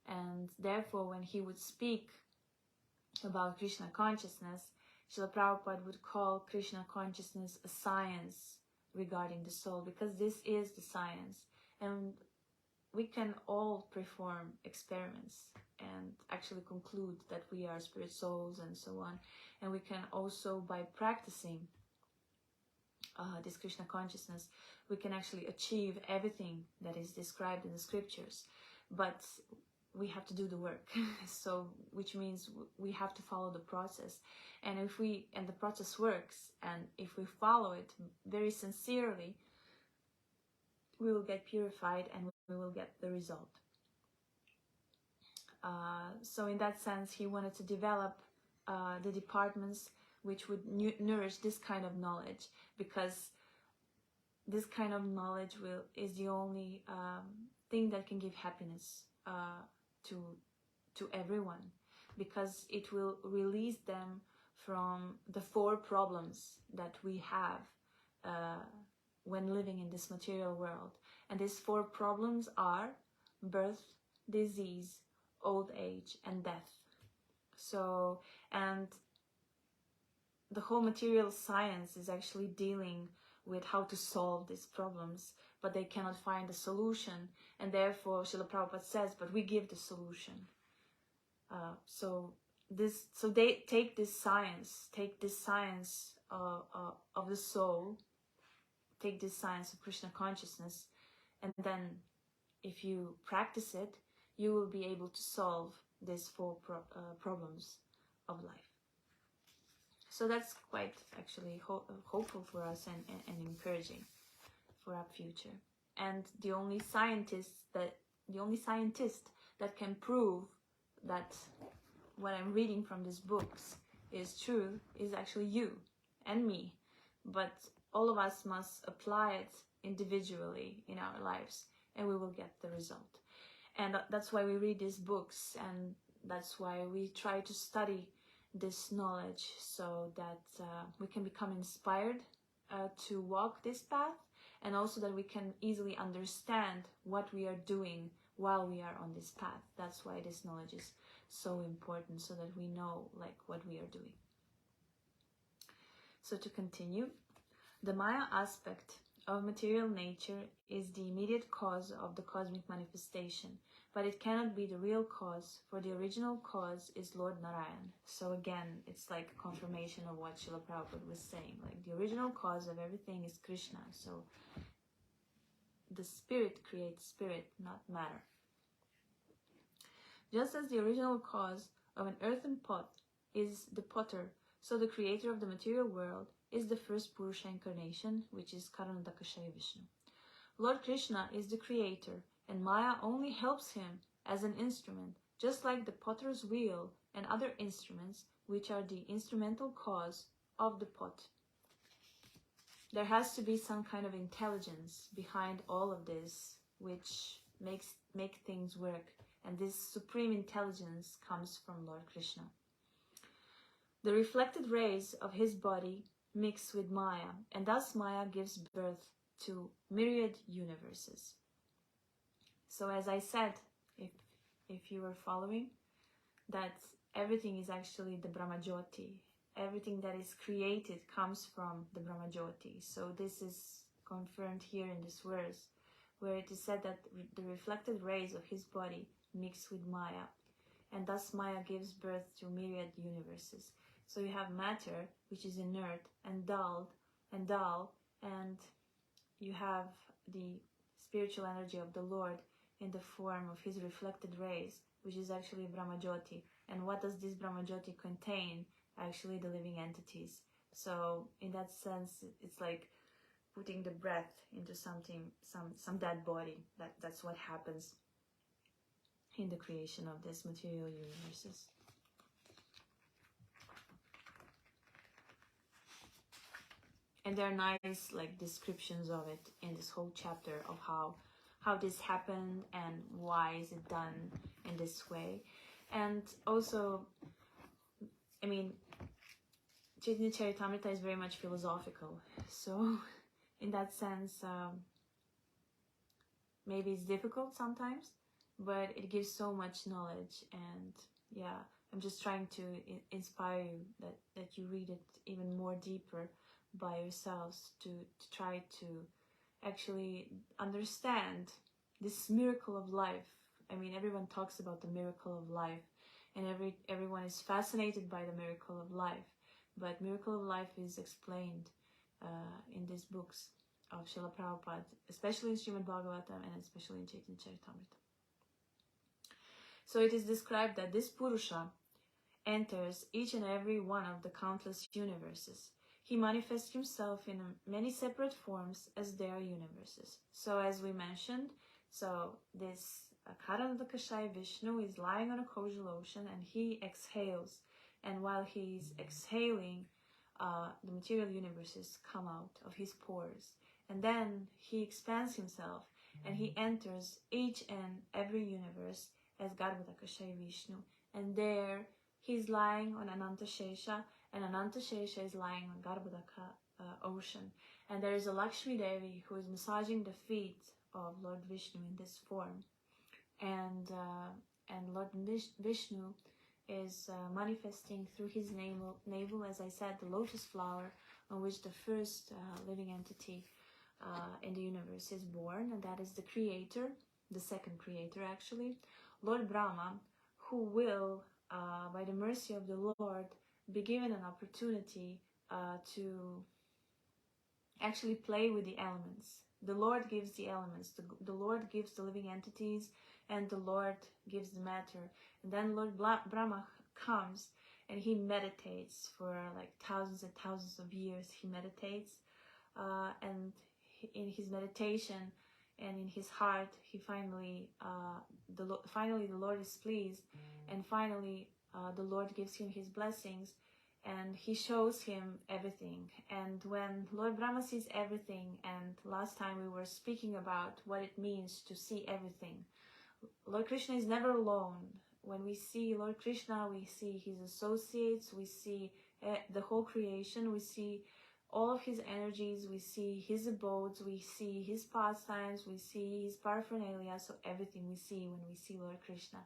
A: And therefore, when he would speak about Krishna consciousness, Srila Prabhupada would call Krishna consciousness a science regarding the soul, because this is the science. And we can all perform experiments and actually conclude that we are spirit souls and so on. And we can also, by practicing this Krishna consciousness, we can actually achieve everything that is described in the scriptures. But we have to do the work. So, which means we have to follow the process. And if the process works, and if we follow it very sincerely, we will get purified and we will get the result. So in that sense, he wanted to develop the departments which would nourish this kind of knowledge, because this kind of knowledge is the only thing that can give happiness to everyone, because it will release them from the 4 problems that we have when living in this material world. And these 4 problems are birth, disease, old age, and death. So, and the whole material science is actually dealing with how to solve these problems, but they cannot find a solution. And therefore, Srila Prabhupada says, but we give the solution. So they take this science of the soul, take this science of Krishna consciousness, and then if you practice it, you will be able to solve these 4 problems of life. So that's quite actually hopeful for us and encouraging for our future. And the only scientist that can prove that what I'm reading from these books is true is actually you and me. But all of us must apply it individually in our lives, and we will get the result. And that's why we read these books, and that's why we try to study this knowledge, so that we can become inspired to walk this path, and also that we can easily understand what we are doing while we are on this path. That's why this knowledge is so important, so that we know what we are doing. So to continue, the Maya aspect of material nature is the immediate cause of the cosmic manifestation, but it cannot be the real cause, for the original cause is Lord Narayan. So again, it's like a confirmation of what Srila Prabhupada was saying. Like, the original cause of everything is Krishna. So the spirit creates spirit, not matter. Just as the original cause of an earthen pot is the potter, so the creator of the material world is the first Purusha incarnation, which is Karanodakashaya Vishnu. Lord Krishna is the creator, and Maya only helps him as an instrument, just like the potter's wheel and other instruments, which are the instrumental cause of the pot. There has to be some kind of intelligence behind all of this, which make things work, and this supreme intelligence comes from Lord Krishna. The reflected rays of his body mix with Maya, and thus Maya gives birth to myriad universes. So as I said, if you were following, that everything is actually the Brahmajyoti. Everything that is created comes from the Brahmajyoti. So this is confirmed here in this verse, where it is said that the reflected rays of his body mix with Maya, and thus Maya gives birth to myriad universes. So you have matter, which is inert and dull, and you have the spiritual energy of the Lord in the form of his reflected rays, which is actually Brahmajyoti. And what does this Brahmajyoti contain? Actually, the living entities. So in that sense, it's like putting the breath into something, some dead body. That's what happens in the creation of these material universes. And there are nice like descriptions of it in this whole chapter of how this happened and why is it done in this way. And also, I mean, Chaitanya Charitamrita is very much philosophical. So in that sense, maybe it's difficult sometimes, but it gives so much knowledge. And yeah, I'm just trying to inspire you that you read it even more deeper by yourselves to try to actually understand this miracle of life. I mean, everyone talks about the miracle of life, and everyone is fascinated by the miracle of life. But miracle of life is explained in these books of Srila Prabhupada, especially in Srimad Bhagavatam and especially in Chaitanya Charitamrita. So it is described that this Purusha enters each and every one of the countless universes. He manifests himself in many separate forms as their universes. So as we mentioned, so this Karanadakashaya Vishnu is lying on a causal ocean and he exhales. And while he's exhaling, the material universes come out of his pores. And then he expands himself and he enters each and every universe as Garbhodakashaya Vishnu. And there he's lying on Anantashesha, and Anantashesha is lying on Garbhodaka ocean. And there is a Lakshmi Devi who is massaging the feet of Lord Vishnu in this form. And Lord Vishnu is manifesting through his navel, as I said, the lotus flower on which the first living entity in the universe is born, and that is the creator, the second creator actually, Lord Brahma, who will, by the mercy of the Lord, be given an opportunity to actually play with the elements. The Lord gives the elements, the Lord gives the living entities, and the Lord gives the matter. And then Lord Brahma comes and he meditates for like thousands and thousands of years. He meditates, and in his meditation and in his heart, he finally the Lord is pleased, and finally the Lord gives him his blessings, and he shows him everything. And when Lord Brahma sees everything, and last time we were speaking about what it means to see everything, Lord Krishna is never alone. When we see Lord Krishna, we see his associates, we see the whole creation, we see all of his energies, we see his abodes, we see his pastimes, we see his paraphernalia, so everything we see when we see Lord Krishna.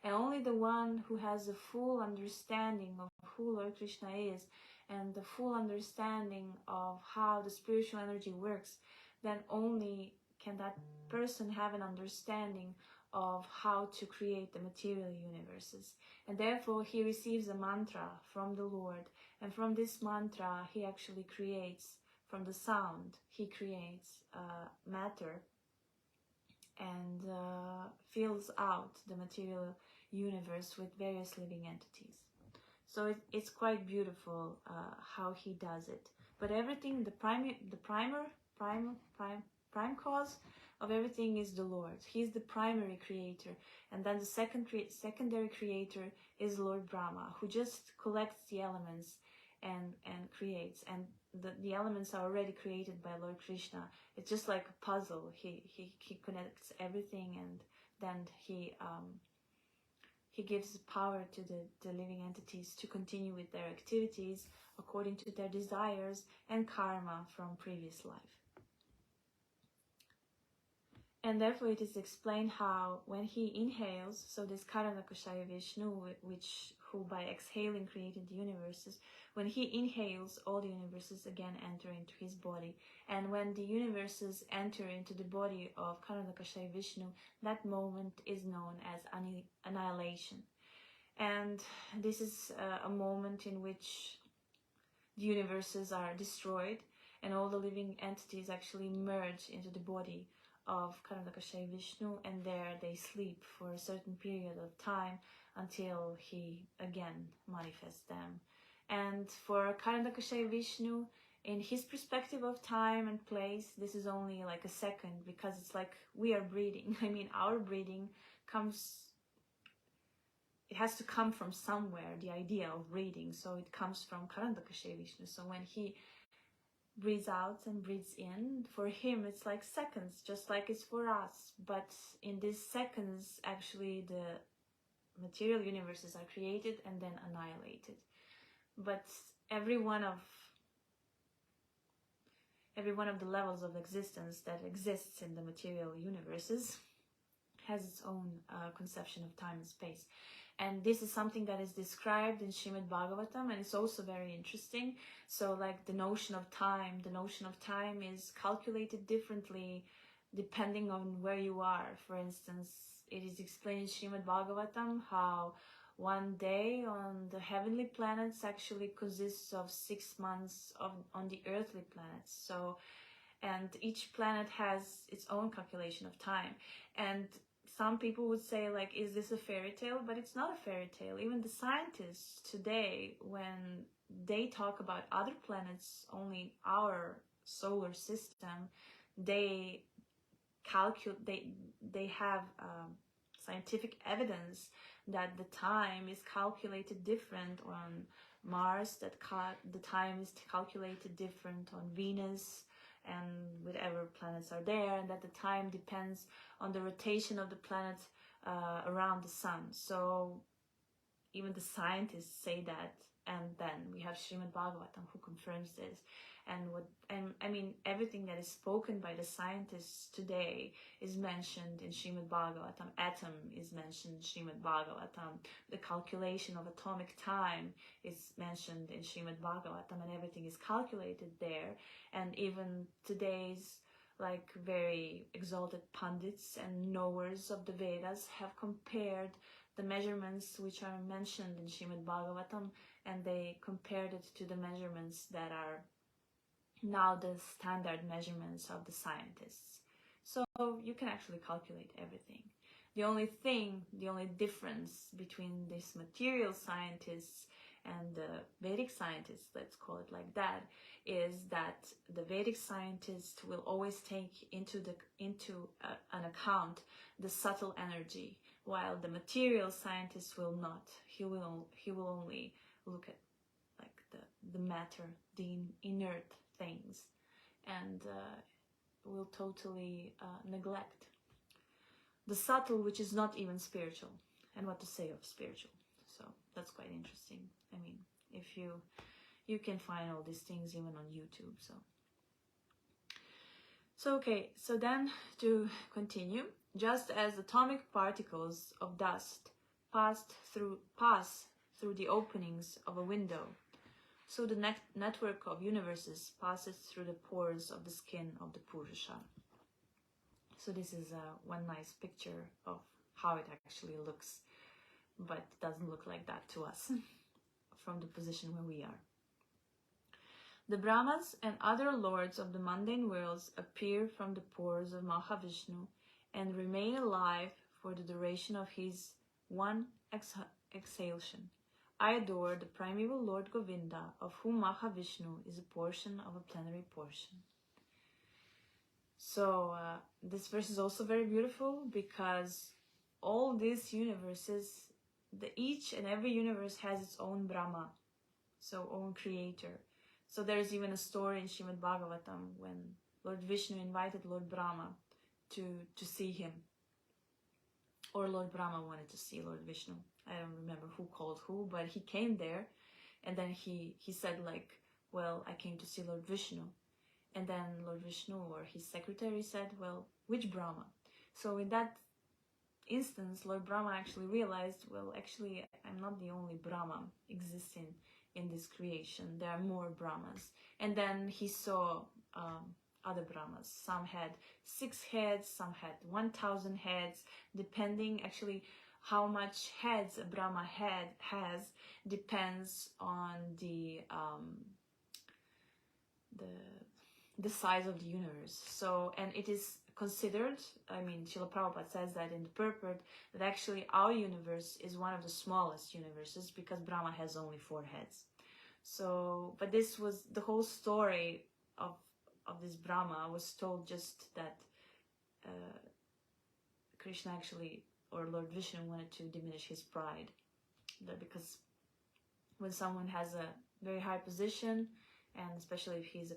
A: And only the one who has a full understanding of who Lord Krishna is and the full understanding of how the spiritual energy works, then only can that person have an understanding of how to create the material universes. And therefore he receives a mantra from the Lord, and from this mantra he actually creates, from the sound he creates matter and fills out the material universe with various living entities. So it's quite beautiful how he does it. But everything, the prime cause of everything is the Lord. He is the primary creator, and then the secondary creator is Lord Brahma, who just collects the elements and creates. And the elements are already created by Lord Krishna. It's just like a puzzle. He connects everything, and then he gives power to the living entities to continue with their activities according to their desires and karma from previous life. And therefore it is explained how when he inhales, so this Karanakashaya Vishnu, who by exhaling created the universes, when he inhales, all the universes again enter into his body. And when the universes enter into the body of Karanakashaya Vishnu, that moment is known as annihilation. And this is a moment in which the universes are destroyed and all the living entities actually merge into the body of Karanakashaya Vishnu, and there they sleep for a certain period of time until he again manifests them. And for Karanakashaya Vishnu, in his perspective of time and place, this is only like a second, because it's like we are breathing. I mean, our breathing comes, it has to come from somewhere, the idea of breathing. So it comes from Karandakashe Vishnu. So when he breathes out and breathes in, for him it's like seconds, just like it's for us. But in these seconds, actually the material universes are created and then annihilated. But every one of the levels of existence that exists in the material universes has its own conception of time and space. And this is something that is described in Srimad Bhagavatam, and it's also very interesting. So like the notion of time is calculated differently depending on where you are. For instance, it is explained in Srimad Bhagavatam how one day on the heavenly planets actually consists of 6 months on the earthly planets. So, and each planet has its own calculation of time. And some people would say, like, is this a fairy tale? But it's not a fairy tale. Even the scientists today, when they talk about other planets, only our solar system, they calculate, they have scientific evidence that the time is calculated different on Mars, that the time is calculated different on Venus, and whatever planets are there, and that the time depends on the rotation of the planet around the sun. So even the scientists say that, and then we have Srimad Bhagavatam who confirms this. And I mean, everything that is spoken by the scientists today is mentioned in Srimad Bhagavatam. Atom is mentioned in Srimad Bhagavatam. The calculation of atomic time is mentioned in Srimad Bhagavatam, and everything is calculated there. And even today's like very exalted pundits and knowers of the Vedas have compared the measurements which are mentioned in Srimad Bhagavatam, and they compared it to the measurements that are now the standard measurements of the scientists. So you can actually calculate everything. The only difference between these material scientists and the Vedic scientists, let's call it like that, is that the Vedic scientist will always take into an account the subtle energy, while the material scientist will not. He will only look at like the matter, the inert things, and will totally neglect the subtle, which is not even spiritual. And what to say of spiritual? So that's quite interesting. I mean, if you can find all these things even on YouTube. So okay, so then to continue, just as atomic particles of dust pass through the openings of a window, so the network of universes passes through the pores of the skin of the Purusha. So this is one nice picture of how it actually looks, but it doesn't look like that to us from the position where we are. The Brahmas and other lords of the mundane worlds appear from the pores of Mahavishnu and remain alive for the duration of his one exhalation. I adore the primeval Lord Govinda, of whom Mahavishnu is a portion of a plenary portion. So this verse is also very beautiful, because all these universes, each and every universe has its own Brahma, so own creator. So there's even a story in Srimad Bhagavatam when Lord Vishnu invited Lord Brahma to see him. Or Lord Brahma wanted to see Lord Vishnu. I don't remember who called who, but he came there, and then he said like, well, I came to see Lord Vishnu. And then Lord Vishnu or his secretary said, well, which Brahma? So in that instance, Lord Brahma actually realized, well, actually, I'm not the only Brahma existing in this creation. There are more Brahmas. And then he saw other Brahmas. Some had 6 heads, some had 1,000 heads, depending actually how much heads a Brahma has depends on the size of the universe. So, and it is considered, I mean, Srila Prabhupada says that in the purport, that actually our universe is one of the smallest universes, because Brahma has only 4 heads. So, but this was the whole story of this Brahma was told just that Krishna actually, or Lord Vishnu, wanted to diminish his pride. That because when someone has a very high position, and especially if he's a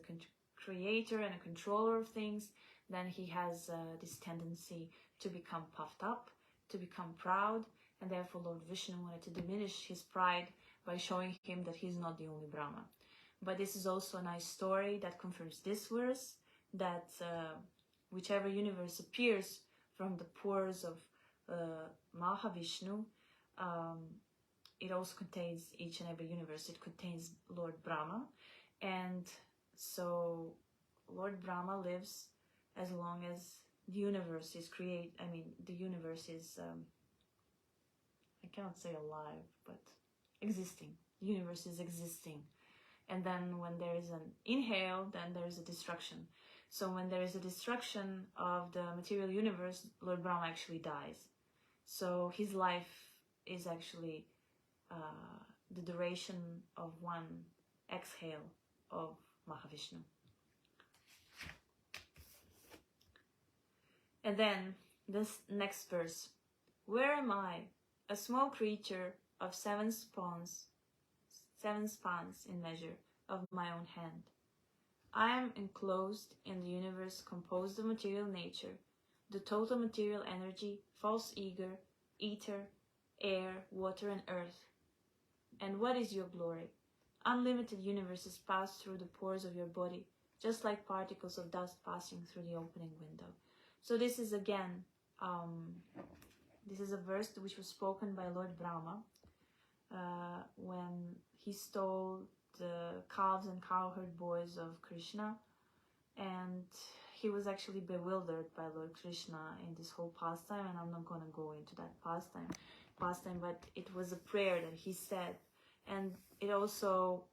A: creator and a controller of things, then he has this tendency to become puffed up, to become proud, and therefore Lord Vishnu wanted to diminish his pride by showing him that he's not the only Brahma. But this is also a nice story that confirms this verse, that whichever universe appears from the pores of Mahavishnu, it also contains each and every universe. It contains Lord Brahma, and so Lord Brahma lives as long as the universe is the universe is, I cannot say alive, but existing. The universe is existing. And then when there is an inhale, then there is a destruction. So when there is a destruction of the material universe, Lord Brahma actually dies. So his life is actually the duration of one exhale of Mahavishnu. And then this next verse. Where am I, a small creature of seven spans in measure of my own hand? I am enclosed in the universe composed of material nature, the total material energy, false ether, air, water, and earth. And what is your glory? Unlimited universes pass through the pores of your body, just like particles of dust passing through the opening window. So this is again, this is a verse which was spoken by Lord Brahma when he stole the calves and cowherd boys of Krishna, and he was actually bewildered by Lord Krishna in this whole pastime, and I'm not going to go into that pastime, but it was a prayer that he said, and it also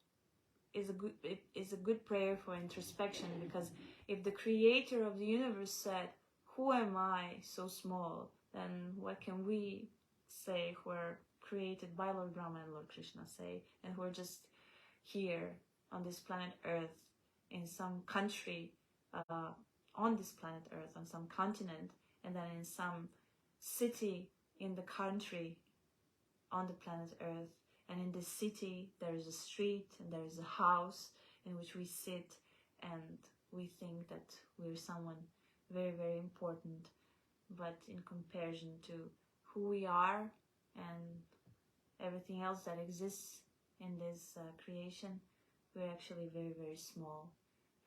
A: is a good prayer for introspection, because if the creator of the universe said, who am I so small, then what can we say who are created by Lord Brahma and Lord Krishna say, and who are just here on this planet Earth, in some country on this planet Earth, on some continent, and then in some city in the country on the planet Earth. And in this city there is a street and there is a house in which we sit, and we think that we're someone very, very important, but in comparison to who we are and everything else that exists in this creation, we're actually very, very small,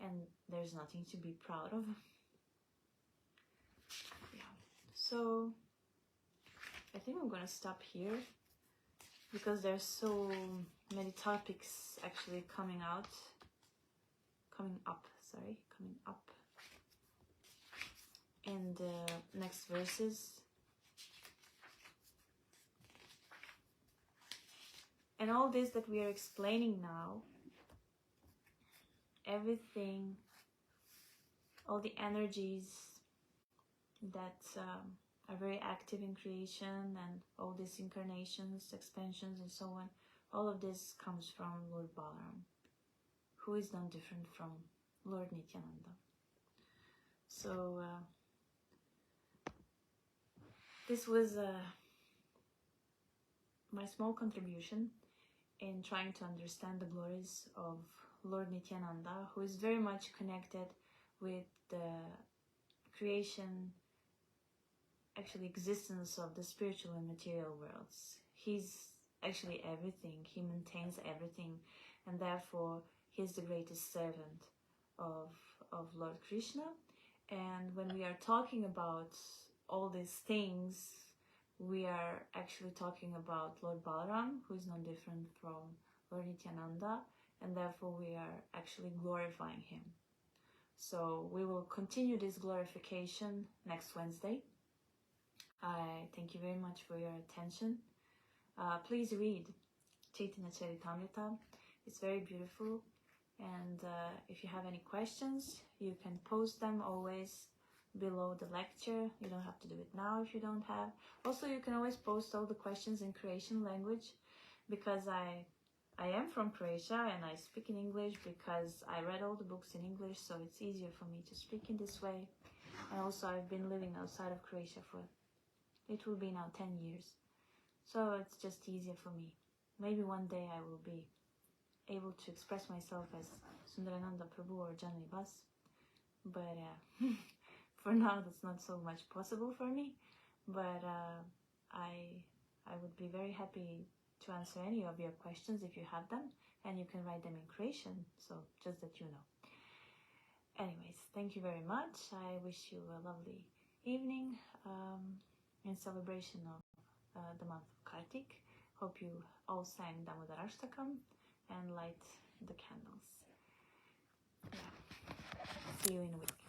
A: and there's nothing to be proud of. Yeah. So I think I'm gonna stop here, because there's so many topics actually coming up in the next verses. And all this that we are explaining now, everything, all the energies that are very active in creation, and all these incarnations, expansions, and so on, all of this comes from Lord Balaram, who is none different from Lord Nityananda. So this was my small contribution in trying to understand the glories of Lord Nityananda, who is very much connected with the creation, actually existence of the spiritual and material worlds. He's actually everything. He maintains everything, and therefore he's the greatest servant of Lord Krishna. And when we are talking about all these things, we are actually talking about Lord Balaram, who is no different from Lord Nityananda, and therefore we are actually glorifying him. So we will continue this glorification next Wednesday. I thank you very much for your attention. Please read Chaitanya Charitamrita. It's very beautiful. And if you have any questions, you can post them always below the lecture. You don't have to do it now if you don't have. Also, you can always post all the questions in Croatian language, because I I am from Croatia and I speak in English because I read all the books in English, so it's easier for me to speak in this way. And also I've been living outside of Croatia for, it will be now 10 years. So it's just easier for me. Maybe one day I will be able to express myself as Sundarananda Prabhu or Janani Bas. But for now that's not so much possible for me. But I would be very happy to answer any of your questions if you have them, and you can write them in Croatian, so just that you know. Anyways, thank you very much. I wish you a lovely evening in celebration of the month of Kartik. Hope you all sang Damodarashtakam and light the candles. Yeah. See you in a week.